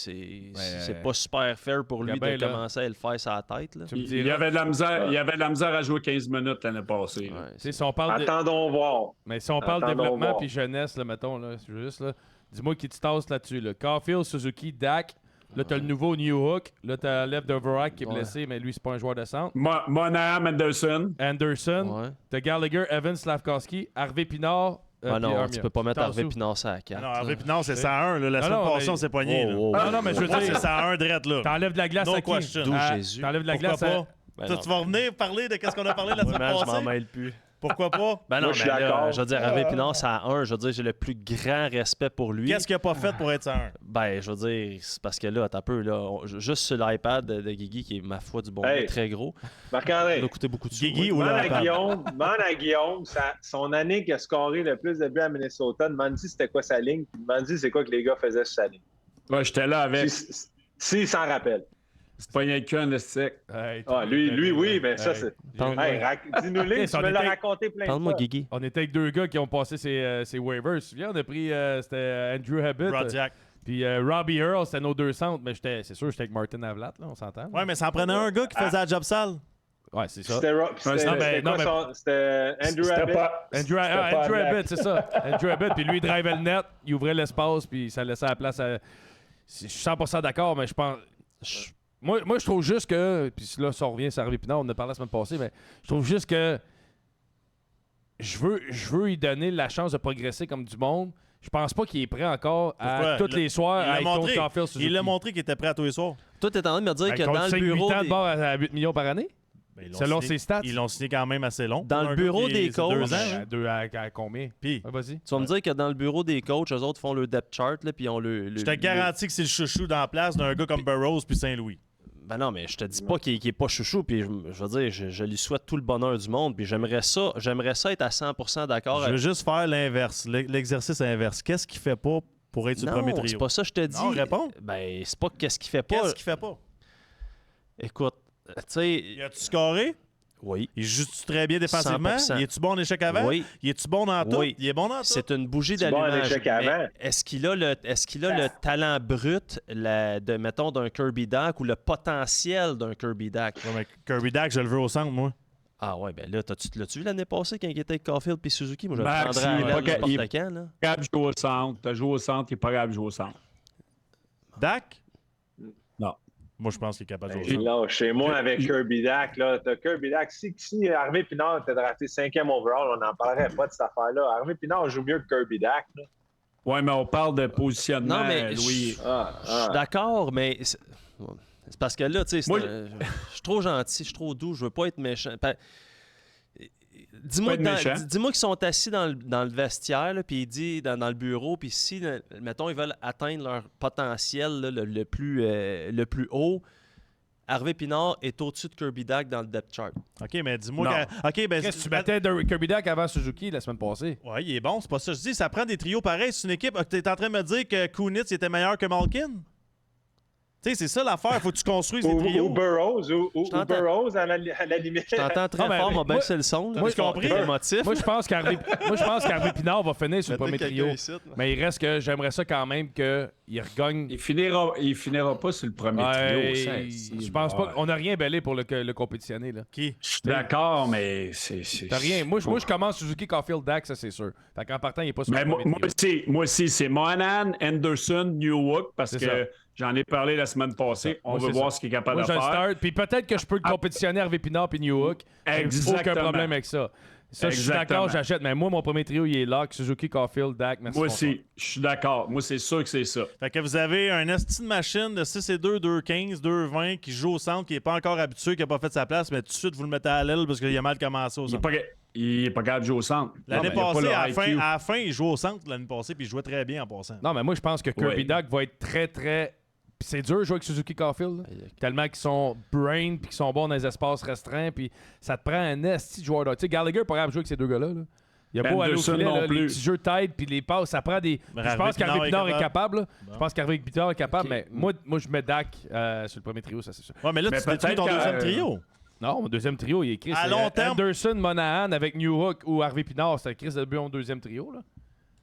pas super fair pour lui de commencer à le faire sur la tête. Là. Il y avait de la misère à jouer 15 minutes l'année passée. Si on parle attendons voir. Mais si on parle développement puis jeunesse, là, mettons, là, juste, là, dis-moi qui tu tasses là-dessus. Là. Caulfield, Suzuki, Dak. Là, t'as le nouveau New Hook. Là, t'as Lev Dvorak qui est blessé, mais lui, c'est pas un joueur de centre. Monahan, Anderson. Ouais. T'as Gallagher, Evans, Slavkovski, Harvey Pinard. Non, tu peux pas mettre Harvey Pinard sur la carte. Non, Harvey Pinard, c'est 101. La semaine passée, on s'est poigné. Non, mais je veux dire, c'est 101 drette, là. T'enlèves de la glace à qui? D'où Jésus. T'enlèves de la glace à... Tu vas revenir parler de qu'est-ce qu'on a parlé la semaine passée? Je m'en mêle plus. Pourquoi pas? Ben non, mais là, je veux dire, Harvey Pinard, c'est à 1. Je veux dire, j'ai le plus grand respect pour lui. Qu'est-ce qu'il a pas fait pour être 101? Ben, je veux dire, c'est parce que là, t'as peu, là, juste sur l'iPad de Guigui, qui est, ma foi, du bon goût, très gros. Marc-André. Ça a coûté beaucoup de sous. Guigui ou l'iPad? Demande à Guillaume, son année qui a scoré le plus de buts à Minnesota, demande-y c'était quoi sa ligne, demande-y c'est quoi que les gars faisaient sur sa ligne. Ouais, j'étais là avec. S'il s'en rappelle. C'est pas rien qu'un, le stick. Lui, oui, mais ça, c'est... dis-nous-les, tu me l'as raconté plein de fois. Parle-moi, Guigui. On était avec 2 gars qui ont passé ses waivers. Tu te souviens, on a pris, c'était Andrew Habit. Puis Robbie Earl, c'était nos 2 centres, mais c'est sûr, j'étais avec Martin Avlat, là, on s'entend. Ouais, mais ça en prenait un gars qui faisait la job sale. Ouais, c'est ça. C'était Andrew Abbott. Andrew Abbott, c'est ça. Andrew Abbott, puis lui, il drivait le net, il ouvrait l'espace, puis ça laissait la place à... Je suis 100% d'accord, mais je pense... Moi, je trouve juste que... Puis là, ça revient, ça revient. Puis non, on en a parlé la semaine passée, mais je trouve juste que... Je veux lui donner la chance de progresser comme du monde. Je pense pas qu'il est prêt encore à tous les soirs à être contre Caulfield Suzuki. Il l'a montré qu'il était prêt à tous les soirs. Toi, t'es en train de me dire que dans le bureau... de bord à 8 millions par année? Ben, ils l'ont Selon signé- ses stats. Ils l'ont signé quand même assez long. Dans Pour le un bureau gars qui est- des c'est 2 coachs, ans. À combien? Puis, Ouais, vas-y. Tu vas me dire que dans le bureau des coachs, eux autres font le depth chart, là, puis ils ont le. je te garantis que c'est le chouchou dans la place d'un gars comme Burroughs puis Saint-Louis. Ben non, mais je te dis pas qu'il est pas chouchou, puis je veux dire, je lui souhaite tout le bonheur du monde, puis j'aimerais ça être à 100% d'accord Je veux juste faire l'inverse, l'exercice inverse. Qu'est-ce qu'il fait pas pour être sur le premier Non, trio? c'est pas ça que je te dis. Non, réponds. Ben, c'est pas qu'est-ce qu'il fait pas. Qu'est-ce qu'il fait pas? Écoute, tu sais, Y a-tu scoré? oui. Il joue-tu très bien défensivement? 100%. Il est-tu bon en échec avant? Oui. Il est-tu bon dans tout? Oui. Il est bon dans tout? C'est une bougie C'est bon à d'allumage. l'échec mais avant. est-ce qu'il a le talent brut mettons, d'un Kirby Dak ou le potentiel d'un Kirby Dak? Ouais, mais Kirby Dak, je le veux au centre, moi. Ah ouais, ben là, l'as-tu vu l'année passée quand il était avec Caulfield puis Suzuki? Moi, je le Max, prendrais à il est l'aile pas ga- n'importe il est- quand, là. Pas capable de jouer au centre. Tu as joué au centre, il n'est pas capable de jouer au centre. Dak? Non. Moi, je pense qu'il est capable de jouer au centre. Là, chez moi, avec Kirby Dak, là, t'as Kirby Dak. Si Harvey Pinard était drafté 5e overall, on n'en parlerait pas de cette affaire-là. Harvey Pinard joue mieux que Kirby Dak. Là. Oui, mais on parle de positionnement, Non, mais Louis. je suis d'accord, mais c'est parce que là, tu sais, Moi, je suis trop gentil, je suis trop doux, je veux pas être méchant. Dis-moi Pas être méchant. dis-moi qu'ils sont assis dans le vestiaire, là, puis il dit dans le bureau, puis si, mettons, ils veulent atteindre leur potentiel là, le plus haut, Harvey Pinard est au-dessus de Kirby Dak dans le depth chart. OK, mais dis-moi... Non. OK, ben... Qu'est-ce que tu mettais de Kirby Dak avant Suzuki la semaine passée? Ouais, il est bon, c'est pas ça. Je dis, ça prend des trios pareils. C'est une équipe... Tu es en train de me dire que Kunitz était meilleur que Malkin? Tu sais, c'est ça l'affaire. Faut que tu construises des trios. Ou Burroughs, ou t'entends. Burroughs à la limite. Je t'entends très Non, mais fort, moi- m'a baissé le son. là. moi, Je j'ai compris. comprends émotif. Moi, je pense qu'Harvey Pinard va finir sur le premier trio. Ici, là. Mais il reste que j'aimerais ça quand même qu'il regagne. Il finira pas sur le premier Ouais, trio. ça, je pense pas qu'on n'a rien belé pour le compétitionner. Là. Qui? Je suis d'accord, mais c'est... T'as rien. Moi, je commence Suzuki, Caulfield, Dak, ça c'est sûr. Fait qu'en partant, il n'est pas sur Mais le premier trio. moi aussi, c'est Monahan, Anderson, Newhook, parce C'est que ça. j'en ai parlé la semaine passée. On Moi, veut c'est voir ça. ce qu'il est capable Moi, de je le faire. start. Puis peut-être que je peux le compétitionner Harvey Pinard puis Newhook. J'ai aucun Exactement. problème avec ça. Ça, je suis Exactement. d'accord, j'achète. Mais moi, mon premier trio, il est lock. Suzuki, Caulfield, Dak, merci. Moi bonsoir. aussi, je suis d'accord. Moi, c'est sûr que c'est ça. Fait que vous avez un esti de machine de 6-2, 2-15, 2-20 qui joue au centre, qui n'est pas encore habitué, qui n'a pas fait sa place, mais tout de suite, vous le mettez à l'aile parce qu'il a mal commencé au Il n'est centre. pas capable de jouer au centre. L'année Non, mais il a pas passée, le à IQ. la fin, il jouait au centre l'année passée, puis il jouait très bien en passant. Non, mais moi, je pense que Kirby Ouais. Dak va être très, très. Puis c'est dur de jouer avec Suzuki Caulfield. là. Tellement qu'ils sont brain puis qu'ils sont bons dans les espaces restreints. Puis ça te prend un esti de joueur. Tu sais, Gallagher n'est pas capable de jouer avec ces deux gars-là. Là. Il y a beau aller au Anderson filet, non là, les plus. petits jeux de tête puis les passes, ça prend des. Mais Je Harvey pense qu'Harvey Pinard Pinard est capable. là. Bon. Je pense qu'Harvey Pinard est capable, Ok. mais moi, je mets Dak sur le premier trio, ça c'est sûr. Ouais, mais là, Mais tu détruis ton peut-être deuxième que- trio. Non, mon deuxième trio, il est Chris. À long terme- Anderson, Monahan avec Newhook ou Harvey Pinard, c'est Chris de bon deuxième trio. Là.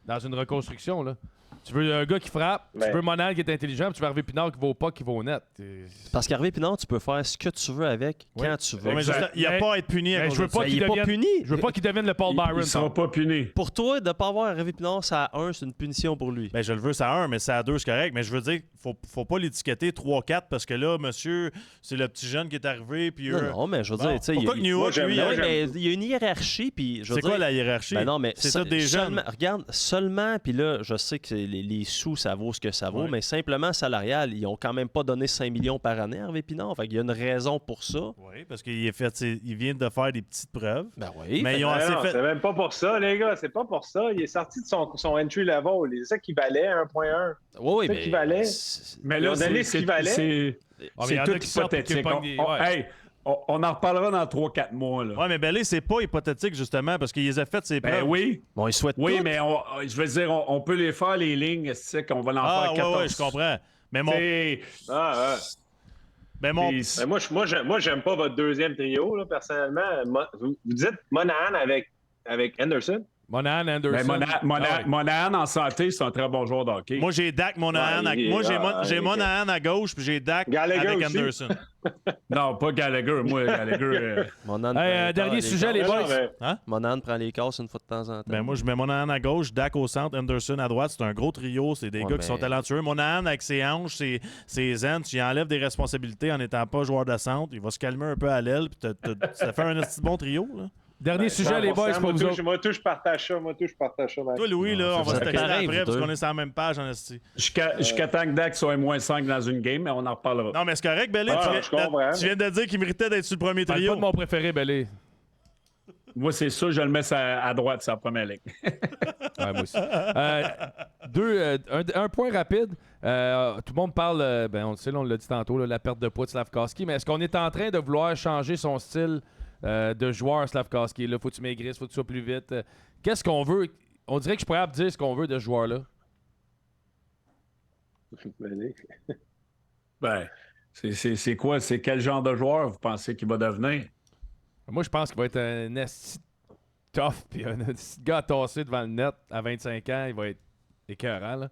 Dans une reconstruction. Là. Tu veux un gars qui frappe, Mais- tu veux Monahan qui est intelligent, puis tu veux Harvey Pinard qui vaut pas, qui vaut net. Parce qu'Harvey Pinard, tu peux faire ce que tu veux avec, quand tu veux. Ouais, mais Exact. juste, il n'y a Mais- pas à être puni à Mais cause je veux de ça. pas il qu'il est pas devienne. puni. Je veux pas qu'il devienne le Paul Byron. Il ne sera pas puni. Pour toi, de ne pas avoir Harvey Pinard, ça à 1, c'est une punition pour lui. Ben, je le veux, ça à 1, mais ça à 2, c'est correct. Mais je veux dire, faut pas l'étiqueter 3-4 parce que là, monsieur, c'est le petit jeune qui est arrivé. Puis Non, mais je veux Bon. dire, tu sais, Pourquoi que Moi, Newhook, j'aime lui, bien, oui, j'aime- mais il y a une hiérarchie, puis je veux c'est quoi dire- la hiérarchie? Ben non, mais c'est ça des jeunes. seulement- regarde, seulement, puis là, je sais que les sous, ça vaut ce que ça vaut, Ouais. mais simplement salarial, ils ont quand même pas donné 5 millions par année à Harvey Pinard. Fait qu'il y a une raison pour ça. Oui, parce qu'il il vient de faire des petites preuves. Ben oui. Mais fait- ils ont Non, assez non, fait. c'est même pas pour ça, les gars. C'est pas pour ça. Il est sorti de son entry level. Les équivalait à 1.1. oui, oui, c'est mais qu'il valait. Mais Ils là, ont donné ce qu'il valait. c'est Ah, mais il c'est y en a tout qui sortent et qui hypothétique. pognent des- ouais. Hey, on en reparlera dans 3-4 mois. Là. Ouais, mais Belé, c'est pas hypothétique, justement, parce qu'il les a fait ses Ben preuves. oui. bon, ils souhaitent Oui, tout. mais je veux dire, on peut les faire, les lignes, c'est qu'on va en Ah, faire 14. ouais, je comprends. Mais mon. C'est- Ah, Ben mon. c'est- Mais moi, j'aime pas votre deuxième trio, là, personnellement. Vous dites Monahan avec Anderson? Monahan, Anderson. Ben, Ah ouais. Monahan en santé, c'est un très bon joueur de hockey. Moi, j'ai Dak Monahan. Ouais, Moi, j'ai il- Monahan à gauche, puis j'ai Dak Gallagher avec aussi. Anderson. Non, pas Gallagher. Moi, Gallagher. Monahan Hey, prend les dernier casses, sujet, les Non, boys. mais- Monahan prend les casses une fois de temps en temps. Ben moi, je mets Monahan à gauche, Dak au centre, Anderson à droite. C'est un gros trio. C'est des Ouais, gars qui sont mais- talentueux. Monahan, avec ses hanches, ses ailes, tu y enlèves des responsabilités en n'étant pas joueur de centre. Il va se calmer un peu à l'aile. Puis ça fait un petit bon trio. Là. Dernier sujet, les boys, c'est pas vous autres. Moi, tout, je partage ça. Max. Toi, Louis, là, on va se texter pareil, après vous parce deux. qu'on est sur la même page en esti. Jusqu'à temps que Dak soit -5 dans une game, mais on en reparlera. Non, mais c'est correct, Belé. je comprends. Tu viens de dire qu'il méritait d'être sur le premier Parle trio. pas de mon préféré, Belé. Moi, c'est sûr, je le mets à droite, sa première ligne. Ouais, moi aussi. Un point rapide. Tout le monde parle, on le sait, là, on l'a dit tantôt, là, la perte de poids de Slavkovski, mais est-ce qu'on est en train de vouloir changer son style de joueur, Slavkovski? Là, faut que tu maigrisses, faut que tu sois plus vite. Qu'est-ce qu'on veut? On dirait que je pourrais dire ce qu'on veut de ce joueur-là. Ben, c'est quoi? C'est quel genre de joueur vous pensez qu'il va devenir? Moi, je pense qu'il va être un esti tough, puis un esti de gars tassé devant le net à 25 ans, il va être écœurant, là.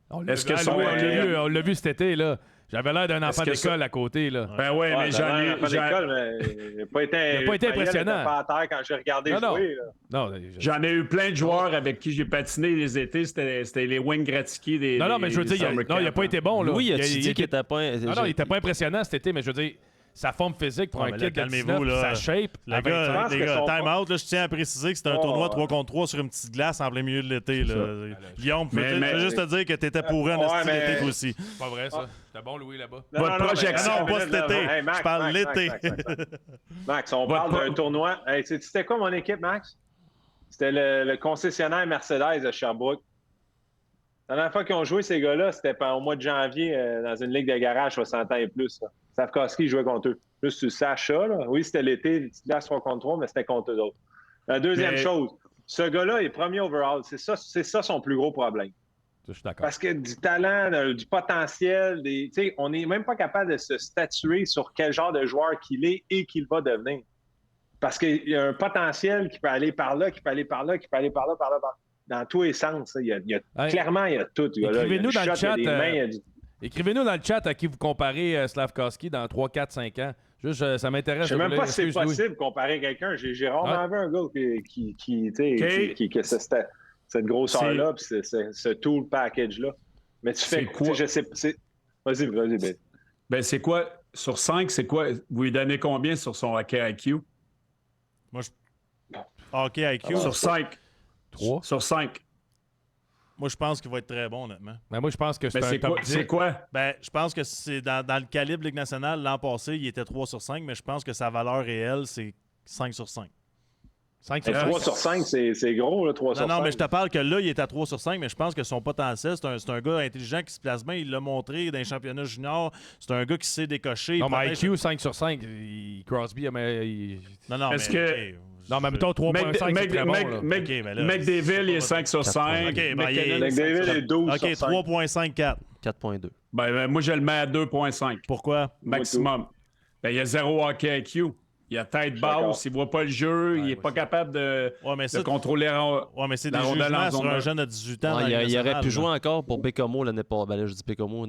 On l'a Est-ce vu, que son- on l'a vu cet été, là. J'avais l'air d'un enfant que d'école à côté, là. Ben ouais, mais j'en ai. Il n'a pas été impressionnant. Pas à terre quand j'ai regardé jouer. Là. Non, J'en ai eu plein de joueurs avec qui j'ai patiné les étés. C'était les Wayne Gretzky des. non, mais je veux dire, il n'a pas été bon, là. Oui, il a dit qu'il était pas. Non, il était pas impressionnant cet été, mais je veux dire, sa forme physique pour Ouais, un mais kid là, de calmez-vous, 19, là. sa shape, Les à 25. gars, que son- time out, là, je tiens à préciser que c'était un tournoi 3 contre 3 sur une petite glace en plein milieu de l'été. Là. Guillaume, je veux juste te dire que t'étais pourri en esti l'été toi aussi. C'est pas vrai, ça. C'était bon, Louis, là-bas. Votre projection. Non, pas cet été. Je parle l'été. Max, on parle d'un tournoi. Hey, c'était quoi mon équipe, Max? C'était le concessionnaire Mercedes de Sherbrooke. La dernière fois qu'ils ont joué, ces gars-là, c'était au mois de janvier dans une ligue de garage 60 ans et plus. Là. Slavkovski jouait contre eux. Juste tu saches ça. Là. Oui, c'était l'été, une petite glace 3 contre 3, mais c'était contre eux autres. La deuxième chose, ce gars-là est premier overall. C'est ça son plus gros problème. Je suis d'accord. Parce que du talent, du potentiel, on n'est même pas capable de se statuer sur quel genre de joueur qu'il est et qu'il va devenir. Parce qu'il y a un potentiel qui peut aller par là, qui peut aller par là, qui peut aller par là, dans tous les sens. Clairement, il y a tout. Écrivez-nous dans le chat. Il y a des mains, il y a du... Écrivez-nous dans le chat à qui vous comparez Slavkovski dans 3, 4, 5 ans. Juste, ça m'intéresse. Je ne sais même pas si c'est possible de comparer quelqu'un. J'ai rarement vu un gars qui a cette grosseur-là puis ce tool package-là. Mais tu fais quoi? Je sais. Vas-y, Ben. Ben, c'est quoi? Sur 5, c'est quoi? Vous lui donnez combien sur son hockey IQ? Moi, hockey IQ. Sur 5. 3. Sur 5. Moi, je pense qu'il va être très bon, honnêtement. Ben, moi, je pense que c'est un top 10. C'est quoi? Ben, je pense que c'est dans le calibre Ligue nationale. L'an passé, il était 3 sur 5, mais je pense que sa valeur réelle, c'est 5 sur 5. 5 sur 3 sur 5, c'est gros, là, 3 sur 5. Non, mais je te parle que là, il est à 3 sur 5, mais je pense que son potentiel, c'est un gars intelligent qui se place bien. Il l'a montré dans les championnats juniors. C'est un gars qui sait décocher. Non, mais IQ, 5 sur 5. Crosby, mais... Non, Est-ce mais... que... Okay. Non, mais mettons 3.5, c'est très bon. Là. McDavid, il est 5 sur 5. OK, McDavid est 12 sur 5. 3.54. 4.2. Ben, moi, je le mets à 2.5. Pourquoi? Maximum. Ben, il y a 0 hockey IQ. Il a tête basse, il voit pas le jeu, il est pas capable de contrôler mais c'est la des rondelle jugements en sur zone un neutre. jeune de 18 ans. Il aurait pu jouer encore pour Bécomo l'année passée. Ben là, je dis Bécomo,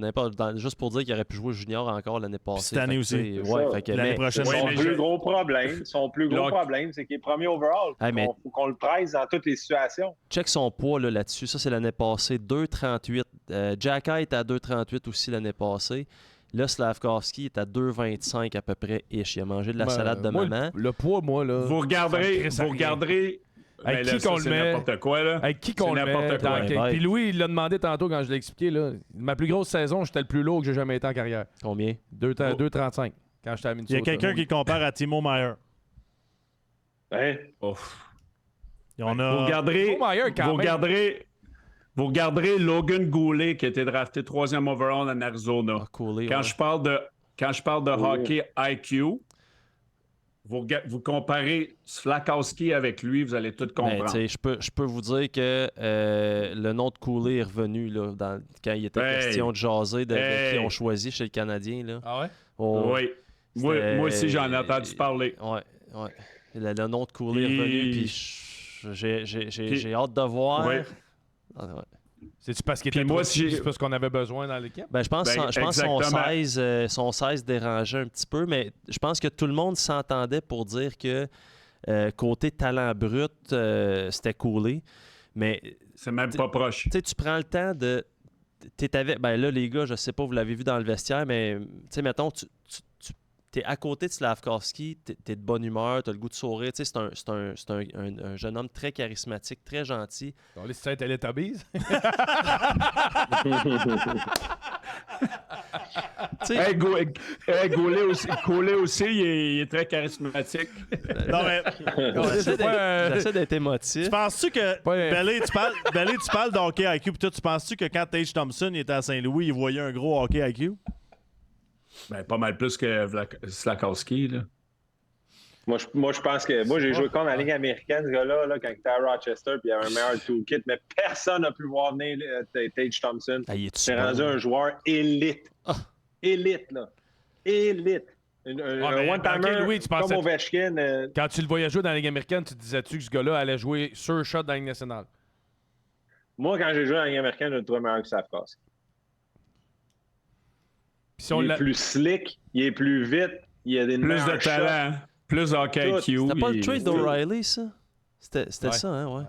juste pour dire qu'il aurait pu jouer junior encore l'année passée. Cette année aussi. L'année prochaine. Son plus gros problème, c'est qu'il est premier overall. Il faut qu'on le presse dans toutes les situations. Check son poids là-dessus. Ça, c'est l'année passée. 2,38. Jacky est à 2,38 aussi l'année passée. Là, Slavkovski est à 2,25 à peu près. Il a mangé de la salade de maman. Le poids, moi, là... Vous regarderez... Avec qui qu'on le met? N'importe quoi, là. Avec qui qu'on le met? Puis Louis, il l'a demandé tantôt quand je l'ai expliqué. Là. Ma plus grosse saison, j'étais le plus lourd que j'ai jamais été en carrière. Combien? 2,35 quand j'étais à Minnesota. Il y a quelqu'un qui compare à Timo Meier. Hein? Vous regarderez Logan Goulet qui a été drafté 3e overall en Arizona. Quand je parle de hockey IQ, vous comparez Slavkovski avec lui, vous allez tout comprendre. Je peux vous dire que le nom de Cooley est revenu là, quand il était question de jaser de qui ont choisi chez le Canadien. Là. Ah ouais? Oui. Moi aussi, j'en ai entendu parler. Ouais. Le nom de Cooley est revenu, puis j'ai hâte de voir. Ouais. C'est-tu parce qu'il était c'est parce qu'on avait besoin dans l'équipe? Ben, je pense que son 16 dérangeait un petit peu, mais je pense que tout le monde s'entendait pour dire que côté talent brut, c'était coolé. Mais c'est même pas proche. Tu prends le temps de... Ben là, les gars, je sais pas, vous l'avez vu dans le vestiaire, mais mettons, t'es à côté de Slavkovski, t'es de bonne humeur, t'as le goût de sourire. Tu sais, c'est un jeune homme très charismatique, très gentil. On laisse ça Teletubbies. Goulet aussi, il est très charismatique. Non, mais J'essaie d'être émotif. tu penses-tu que. Ouais. Belly, tu parles de hockey IQ, puis toi, tu penses-tu que quand Tage Thompson était à Saint-Louis, il voyait un gros hockey IQ? Ben, pas mal plus que Slakowski, là. Moi, je pense que. Moi, j'ai joué contre la Ligue américaine, ce gars-là, là, quand il était à Rochester, puis il y avait un meilleur toolkit, mais personne n'a pu voir venir Tage Thompson. Ah, il est C'est rendu un joueur élite. Élite, là. Élite. Un one-timer Louis, tu pensais- comme Ovechkin. Quand tu le voyais jouer dans la Ligue américaine, tu te disais-tu que ce gars-là allait jouer sur shot dans la Ligue nationale? Moi, quand j'ai joué dans la Ligue américaine, je le trouvais meilleur que Slavkovski. Puis si on Il l'a- est plus slick, il est plus vite, il a des Plus meilleurs de talent, plus de hockey Tout. IQ. C'était pas le trade il- d'O'Reilly, ça? C'était Ouais. ça, hein, ouais.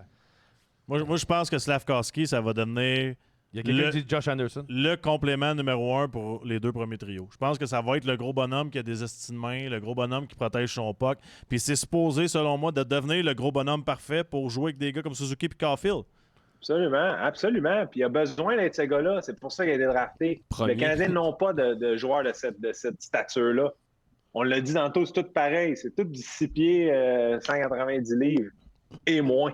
Moi, je pense que Slavkovski, ça va devenir Il y a quelqu'un Le- qui dit Josh Anderson. le complément numéro 1 pour les 2 premiers trios. Je pense que ça va être le gros bonhomme qui a des estis de main, le gros bonhomme qui protège son puck. Puis c'est supposé, selon moi, de devenir le gros bonhomme parfait pour jouer avec des gars comme Suzuki et Caulfield. Absolument, absolument. Puis il a besoin d'être ce gars-là. C'est pour ça qu'il a été drafté. Premier. Les Canadiens n'ont pas de joueurs de cette stature-là. On l'a dit tantôt, c'est tout pareil. C'est tout du 6 pieds, 190 livres et moins.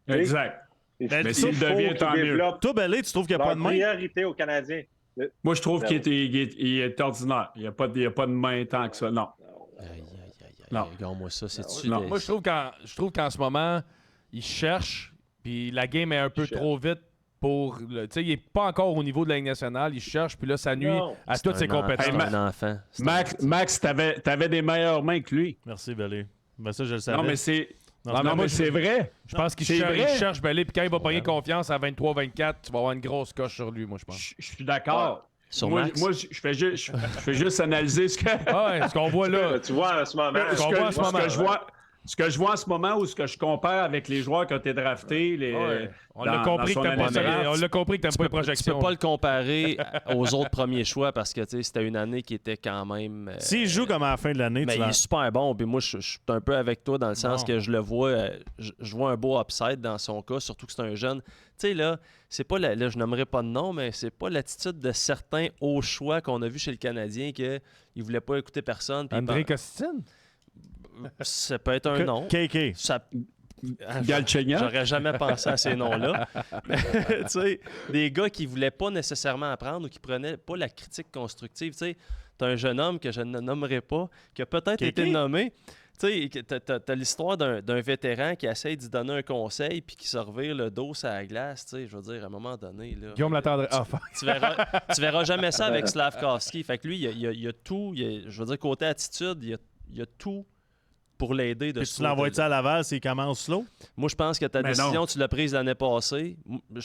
Exact. Ben, Mais Il s'il faut devient, qu'ils tant mieux. développent Toi, Belé, tu trouves qu'il n'y a pas leur de main? priorité aux Canadiens. Moi, je trouve qu'il est ordinaire. Il n'y a pas de main tant que ça. Non. Non. Regarde-moi ça, c'est-tu... Non. des- Moi, je trouve qu'en ce moment, il cherche, puis la game est un peu Il cherche. trop vite pour... Tu sais, il n'est pas encore au niveau de la Ligue nationale. Il cherche, puis là, ça nuit Non. à c'est toutes ses un enfant, compétences. Hey, C'est un enfant. C'est un- Max, t'avais des meilleures mains que lui. Merci, Belé. Ben ça, je le savais. Non, mais c'est. Non, Non, Non, mais moi, c'est vrai. Je pense qu'il C'est cherche, vrai. il cherche Belé, puis quand il va pogner confiance à 23-24, tu vas avoir une grosse coche sur lui, moi, je pense. Je suis d'accord. Sur Moi, Max? je fais juste analyser ce que. Ah ouais, ce qu'on voit là. Tu vois en ce moment. Ce qu'on voit en ce moment, Ce que je vois en ce moment ou ce que je compare avec les joueurs qui ont été draftés. Ouais. On dans- l'a compris dans que son t'aimes pas année ça. draft. On l'a compris que t'aimes pas les Tu projections. peux pas le comparer aux autres premiers choix parce que tu sais, c'était une année qui était quand même. S'il joue comme à la fin de l'année, Mais tu il l'as- est super bon. Puis moi, je suis un peu avec toi dans le sens Non. que je le vois. Je vois un beau upside dans son cas, surtout que c'est un jeune. Tu sais, là, c'est pas là, je nommerai pas de nom, mais c'est pas l'attitude de certains hauts choix qu'on a vu chez le Canadien qu'ils voulaient pas écouter personne. Puis André Costine? ça peut être un nom. KK. Ça... Galchenyuk. J'aurais jamais pensé à ces noms-là. Tu sais, des gars qui voulaient pas nécessairement apprendre ou qui prenaient pas la critique constructive. Tu sais, t'as un jeune homme que je ne nommerai pas, qui a peut-être Kéké? été nommé. Tu sais, t'as l'histoire d'un vétéran qui essaye d'y donner un conseil puis qui se revire le dos sur la glace. Tu sais, je veux dire, à un moment donné, là, Guillaume l'attendrait. Ah, tu verras jamais ça avec Slavkovski. Fait que lui, il y a tout. Je veux dire, côté attitude, il y a tout pour l'aider de Puis ce tu l'envoies côté-là. à Laval s'il commence slow? Moi, je pense que ta Mais décision, non. tu l'as prise l'année passée.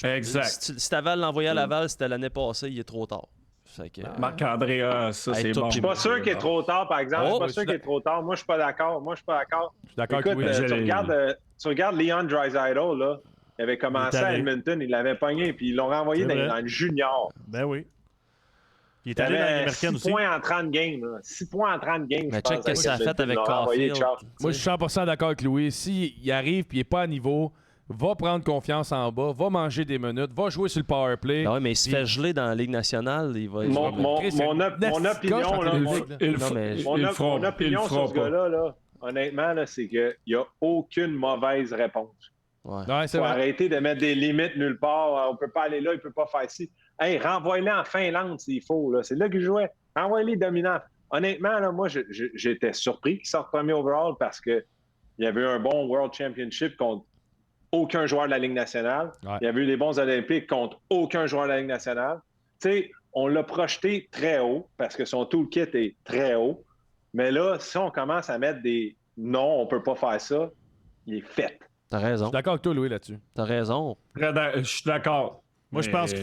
Exact. Si tu avais l'envoyé à Laval, c'était l'année passée, il est trop tard. Fait que, Marc-André, ça, Hey, c'est toi, bon. Je suis pas sûr qu'il est trop tard, par exemple. Oh, Je suis je pas sûr suis qu'il est trop tard. Moi, je suis pas d'accord. je suis d'accord avec Écoute, Louis. tu regardes Leon Draisaitl, là. Il avait commencé Il est à allé. Edmonton, il l'avait pogné, puis ils l'ont renvoyé C'est dans, vrai. dans le junior. Ben oui. Il est Il allé dans la avait américaine 6 aussi. points en 30 games. Là. 6 points en 30 games. Mais je check pense, que ça a fait Edmonton. avec Ils l'ont renvoyé, Caulfield. ciao. Moi, je suis 100% d'accord avec Louis. S'il arrive et il n'est pas à niveau, va prendre confiance en bas, va manger des minutes, va jouer sur le power play. Ah ouais, mais il se fait geler dans la Ligue nationale. Il va, Mon Chris, il y a opinion, neuf là, coches entre les mon- ligues, là. Non, mais mon opinion sur ce gars-là, honnêtement, là, c'est qu'il n'y a aucune mauvaise réponse. Ouais. Ouais, c'est Faut vrai. arrêter de mettre des limites nulle part. On peut pas aller là, il peut pas faire ci. Hey, renvoie-les en Finlande s'il faut. Là. C'est là qu'il jouait. Renvoie-les dominants. Honnêtement, là, moi, j'étais surpris qu'il sorte premier overall parce qu'il y avait eu un bon World Championship contre aucun joueur de la Ligue nationale. Ouais. Il y avait eu des bons Olympiques contre aucun joueur de la Ligue nationale. Tu sais, on l'a projeté très haut parce que son toolkit est très haut. Mais là, si on commence à mettre des non, on peut pas faire ça, il est fait. T'as raison. Je suis d'accord avec toi, Louis, là-dessus. T'as raison. Je suis d'accord. Moi, je pense qu'il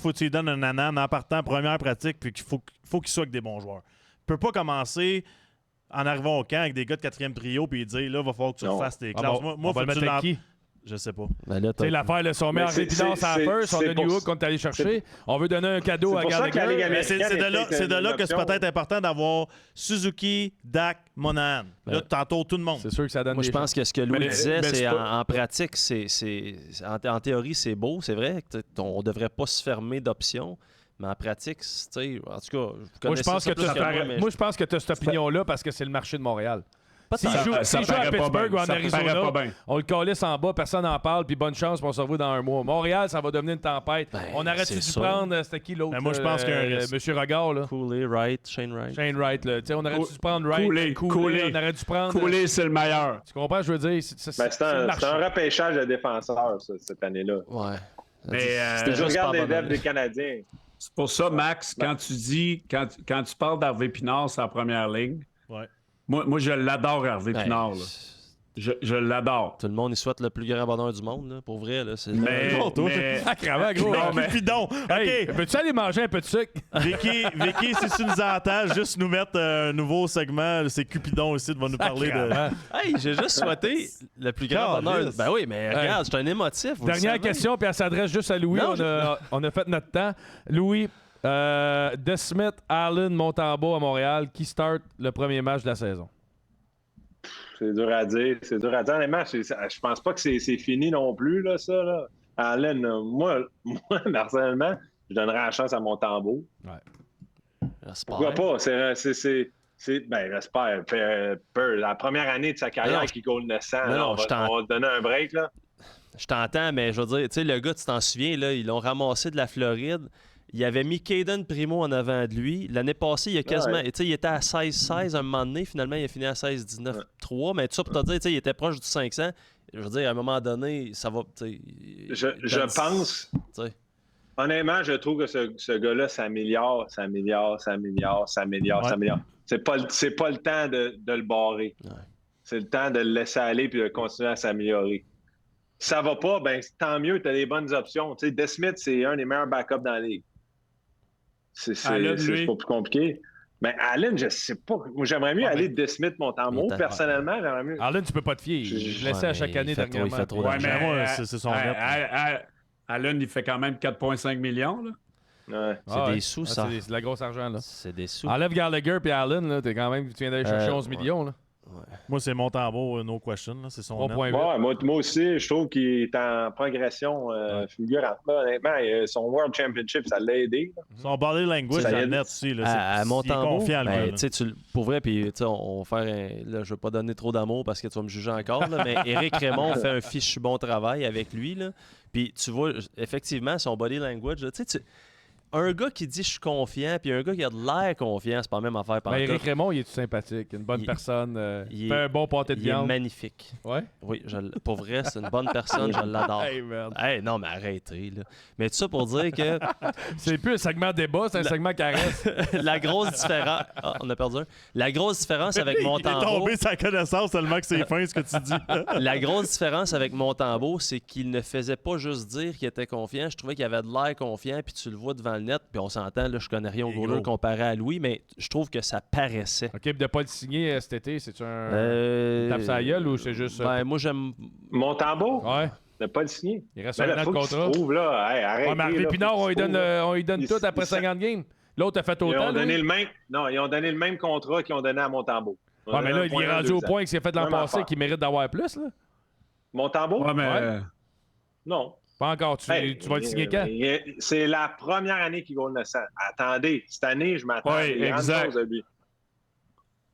faut que tu lui donnes un anan en partant première pratique, puis qu'il faut qu'il soit avec des bons joueurs. Tu peux pas commencer en arrivant au camp avec des gars de 4e trio puis dire là, il va falloir que tu Non. refasses tes Ah classes. bon, moi on va faut le que mettre tu avec qui? Je sais pas. Ben là, Tu sais, l'affaire, le sommet Mais Harvey Pinard sans first, on a New Hook qu'on est allé chercher. On veut donner un cadeau à C'est pour ça que la Ligue Gallagher. Mais c'est de là que c'est option. peut-être important d'avoir Suzuki, Dak, Monahan. Là, t'entoures tout le monde. C'est sûr que ça donne Moi, des je pense que ce que Louis disait, mais c'est c'est pas- en pratique, en théorie, c'est beau, c'est vrai. On ne devrait pas se fermer d'options. Mais en pratique, tu sais, en tout cas, Moi, je connaissez pense ça que plus t'as- moi, mais moi, je pense que tu as cette opinion-là parce que c'est le marché de Montréal. S'il Ça joue à paraît pas Pittsburgh bien. ou en Ça paraît Arizona, pas bien. on le calisse en bas, personne n'en parle, puis bonne chance, puis on se revoit dans un mois. Montréal, ça va devenir une tempête. Ben, On aurait-tu c'est dû sûr. prendre, c'était qui l'autre? Ben, moi, je pense qu'il y a un risque. Monsieur Regard, là. Cooley, Wright, Shane Wright. Shane Wright, là. Tu sais, on aurait dû prendre Wright. Cooley. On aurait dû prendre... Couler, c'est le meilleur. Tu comprends, je veux dire? C'est un repêchage de défenseurs, ça, cette année-là. Ouais. Mais, C'était Je juste regarde pas les bon devs des Canadiens. C'est pour ça, Max, quand tu dis, quand tu parles d'Harvey Pinard sur la première ligne, Ouais. moi je l'adore, Harvey Ben, Pinard. Là. Je l'adore. Tout le monde, il souhaite le plus grand bonheur du monde, là, pour vrai. Là, c'est Mais, Sacrément, gros. Non, mais- Cupidon! Hey, OK. peux-tu aller manger un peu de sucre? Vicky, si tu nous entends, juste nous mettre un nouveau segment. C'est Cupidon aussi, va nous parler de. Sacrément. Hey, j'ai juste souhaité le plus grand bonheur. Calisse. Ben oui, mais regarde, je suis un émotif. vous le Dernière savez. question, puis elle s'adresse juste à Louis. Non, On a fait notre temps. Louis, DeSmith, Allen, Montembeault à Montréal, qui start le premier match de la saison? C'est dur à dire. C'est dur à dire. Honnêtement, je pense pas que c'est fini non plus, là, ça. Là. Allen, moi, personnellement, je donnerais la chance à Montembeault. J'espère. Pourquoi pas? J'espère. La première année de sa carrière Non, qui goal 900, non, là, on je va te donner un break, là. Je t'entends, mais je veux dire, tu sais, le gars, tu t'en souviens, là, ils l'ont ramassé de la Floride. Il avait mis Caden Primo en avant de lui. L'année passée, il a quasiment. Ouais. Tu sais, il était à 16-16 un moment donné. Finalement, il a fini à 16-19-3. Mais tout ça pour te dire, tu sais, il était proche du 500. Je veux dire, à un moment donné, ça va. Tu sais, Je pense. tu sais. Honnêtement, je trouve que ce gars-là s'améliore. C'est pas le temps de le barrer. Ouais. C'est le temps de le laisser aller puis de continuer à s'améliorer. Si ça va pas, ben tant mieux, tu as des bonnes options. Tu sais, DeSmith, c'est un des meilleurs backups dans la ligue. Allen, C'est lui. pas plus compliqué. Mais Allen, je sais pas. Moi, j'aimerais mieux aller de DeSmith Montembeault. Montembeault. Personnellement, j'aimerais mieux. Allen, tu peux pas te fier. Je laissais à chaque année il fait trop, dernièrement. il fait trop Ouais, d'argent. mais moi, c'est son net. Allen, il fait quand même 4,5 millions. Là. Ouais. C'est des sous, ça. C'est de la grosse argent, là. C'est des sous. Enlève Gallagher puis Allen, là, t'es quand même, tu viens d'aller chercher 11 ouais. millions, là. Moi, c'est Montembeault, no question. Là. C'est son net. 3,8. Ouais, moi aussi, je trouve qu'il est en progression fulgurante. Là, honnêtement, son World Championship, ça l'a aidé. Là. Son body language, Ça dans le aide. net aussi. Là, À il est Montembeault, confiant, le ben, gars, là. tu sais, pour vrai, puis tu sais, on va faire là, je vais pas donner trop d'amour parce que tu vas me juger encore, là, mais Éric Raymond fait un fichu bon travail avec lui, là. Puis tu vois, effectivement, son body language, là, tu sais, un gars qui dit je suis confiant, puis un gars qui a de l'air confiant, c'est pas la même affaire par Éric Raymond, il est tout sympathique. Une bonne Il- personne. il Fait est- un bon pâté de Il est viande. magnifique. Ouais. Oui, pour vrai, c'est une bonne personne, je l'adore. Hey, man. Hey, non, mais arrêtez, là. Mais tout ça pour dire que C'est plus un segment débat, c'est un segment caresse. la grosse différence... Ah, on a perdu un. La grosse différence avec Il est Montembeault... tombé sa connaissance tellement que c'est fin ce que tu dis. La grosse différence avec Montembeault, c'est qu'il ne faisait pas juste dire qu'il était confiant. Je trouvais qu'il avait de l'air confiant, puis tu le vois devant le net, puis on s'entend, là, je connais rien au Il est goaler gros. comparé à Louis, mais je trouve que ça paraissait. OK, puis de pas le signer cet été, c'est-tu un. Tape sa gueule ou c'est juste. Ben, moi, j'aime... Montembeault, Ouais. ne pas le signer. Il reste Ben un là, an faut de que tu te contrat. prouves, là. Hey, arrête. Ouais, mais Harvey Pinard, on lui donne tout après 50 games. L'autre a fait Ils autant. ont donné lui. le même. Non, ils ont donné le même contrat qu'ils ont donné à Montembeault. Ouais, mais là, il est rendu au point qu'il s'est fait l'an Même passé affaire. qu'il mérite d'avoir plus, là. Montembeault? Ouais, mais Ouais. Non. Pas encore. Tu vas le signer quand? C'est la première année qu'il gagne 900. Attendez, cette année, je m'attends à Ouais, des grandes exact. choses de lui.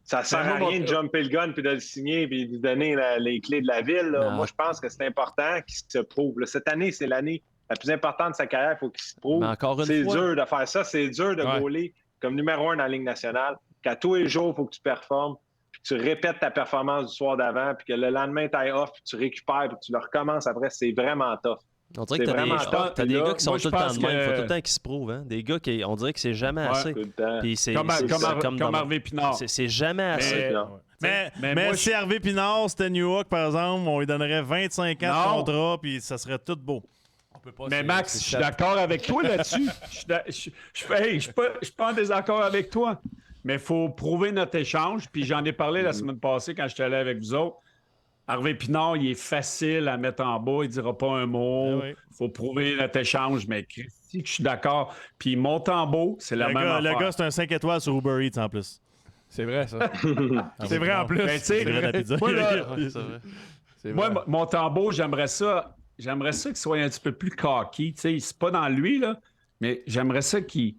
Ça sert à moi, rien de jumper le gun puis de le signer puis de lui donner les clés de la ville. là. Non. Moi, je pense que c'est important qu'il se prouve. Là, cette année, c'est l'année la plus importante de sa carrière. Il faut qu'il se prouve. Mais encore une C'est fois... dur de faire ça. C'est dur de Ouais. gauler comme numéro 1 dans la Ligue nationale. Qu'à tous les jours, il faut que tu performes. Puis que tu répètes ta performance du soir d'avant. Puis que le lendemain, tu ailles off. Puis tu récupères. Puis tu le recommences après. C'est vraiment tough. On dirait que C'est t'as vraiment top, t'as des là. gars qui sont Moi, tout je le temps pense de même. Il faut que- tout le temps qu'ils se prouvent. Hein? Des gars qui, on dirait que c'est jamais assez. Tout le temps. Puis c'est Comme, c'est- comme, c'est comme comme dans- Harvey Pinard. c'est jamais assez. Non. Mais moi, si Harvey Pinard, c'était New York, par exemple, on lui donnerait 25 ans de Non. contrat, puis ça serait tout beau. Mais Max, je suis d'accord avec toi là-dessus. Je suis pas en désaccord avec toi. Mais il faut prouver notre échange. Puis j'en ai parlé la semaine passée quand j'étais allé avec vous autres. Harvey Pinard, il est facile à mettre en bas, il dira pas un mot. Oui. Faut prouver notre échange, mais Christy, que je suis d'accord. Puis Montembeau, c'est la même affaire. Le gars, c'est un 5 étoiles sur Uber Eats en plus. C'est vrai, ça. C'est vrai en plus. Ben, tu sais, C'est vrai, la pizza. moi, là, Ouais, c'est vrai. C'est moi, vrai. Montembeau, j'aimerais ça qu'il soit un petit peu plus cocky. Tu sais, c'est pas dans lui, là, mais j'aimerais ça qu'il...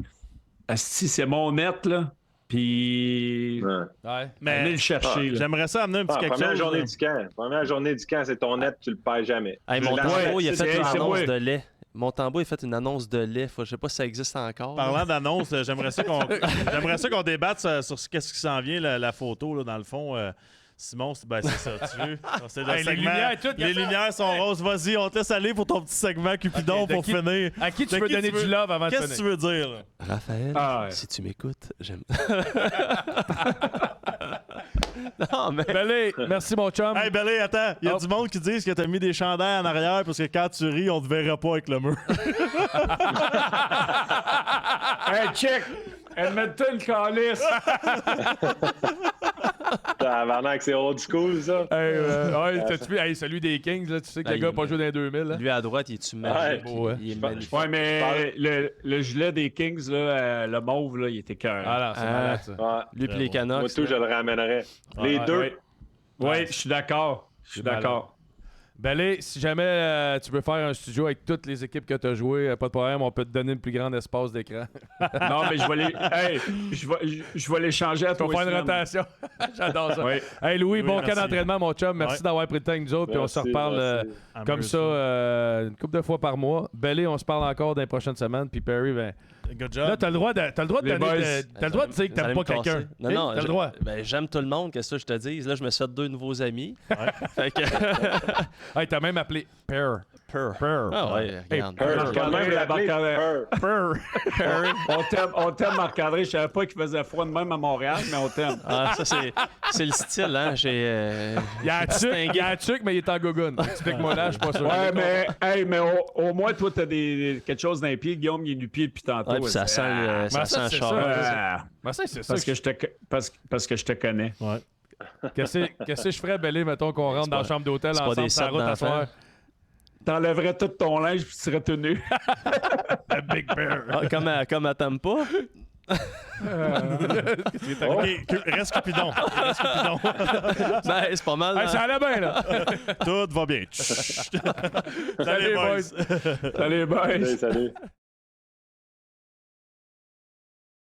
Asti, c'est mon net, là. Puis... Ouais. Ouais. Allez Mais le chercher, là. j'aimerais ça amener un petit quelque Première chose. journée là. du camp. Première journée du camp, c'est ton net, tu le perds jamais. Hey, Tu Montembeau, il a l'achètes, fait une c'est annonce moi. de lait. Montembeau, il a fait une annonce de lait. Je sais pas si ça existe encore. Parlant d'annonce, j'aimerais ça qu'on débatte sur ce qu'est-ce qui s'en vient, la photo, là, dans le fond. Simon, c'est ça, tu veux? C'est le Hey, les segment. lumières, tout, Les lumières sont roses. Vas-y, on te laisse aller pour ton petit segment Cupidon Ok, de pour qui- finir. À qui tu De veux qui donner tu veux- du love avant de Qu'est-ce que tu finir? veux dire, là? Raphaël, Ah ouais. si tu m'écoutes, j'aime. Non, mais. Belé, merci mon chum. Hey, Belé, attends. Il y a Oh. du monde qui disent que t'as mis des chandails en arrière parce que quand tu ris, on te verra pas avec le mur. Hey, check! Edmonton, calice! Tabarnak, c'est old school, ça. Ouais, t'as-tu vu? Hey, celui des Kings, là, tu sais que Ah, le gars n'a il- pas joué dans les 2000. Là. Lui à droite, il est-tu magique? Ouais, ouais. Il est Je magnifique. Ouais, mais le gilet des Kings, là, le mauve, là, il était cœur. Ah non, c'est Ah. malade, ça. Ouais. Lui pis les Moi, Canucks. tout, je le ramènerais. Les ouais, deux. Oui, ouais, je suis d'accord. Je suis C'est malade. d'accord. Belé, si jamais tu veux faire un studio avec toutes les équipes que tu as jouées, pas de problème, on peut te donner le plus grand espace d'écran. Non, mais je vais les changer à On toi. va faire une rotation. J'adore ça. Oui. Hey Louis, Oui, bon merci. camp d'entraînement, mon chum. Merci Ouais. d'avoir pris le temps avec nous autres, puis on se Merci, reparle merci. comme ça une couple de fois par mois. Belé, on se parle encore dans les prochaines semaines. Puis Perry, ben, Good job. là, t'as le droit de Les donner boys. t'as le droit de dire que Vous allez t'aimes pas me casser. quelqu'un. Non, Hey, non. t'as le droit. Ben, j'aime tout le monde, qu'est-ce que je te dis? Là, je me suis fait 2 nouveaux amis. Fait que. Hey, t'as même appelé Per. Peur. Per. Ah ouais, Hey, regarde. Peur, Marc-André, quand même l'appeler Marc-André. Peur. Per. On t'aime, Marc-André. Je savais pas qu'il faisait froid de même à Montréal, mais on t'aime. Ah, ça, c'est le style, hein? Il y a un tuc, mais il est en gogoune. Explique-moi là, je suis pas sûr. Ouais, mais au moins, toi, t'as quelque chose dans les pieds. Guillaume, il est nu-pied depuis tantôt. Ouais, puis ça sent le ça, ça c'est char. ça. Ben, ça, c'est ça. Parce que je te connais. Ouais. Qu'est-ce que je ferais, Belé, mettons qu'on rentre dans la chambre d'hôtel c'est pas ensemble des sur la sacs route à d'enfants. soir? T'enlèverais tout ton linge puis tu serais tout nu. Big Bear. Ah, comme à Tampa. OK, reste Cupidon. Reste Cupidon. Ben, c'est pas mal. Hey, hein? ça allait bien, là. Tout va bien. Salut, Salut, boys. boys. Allez, bye. Salut.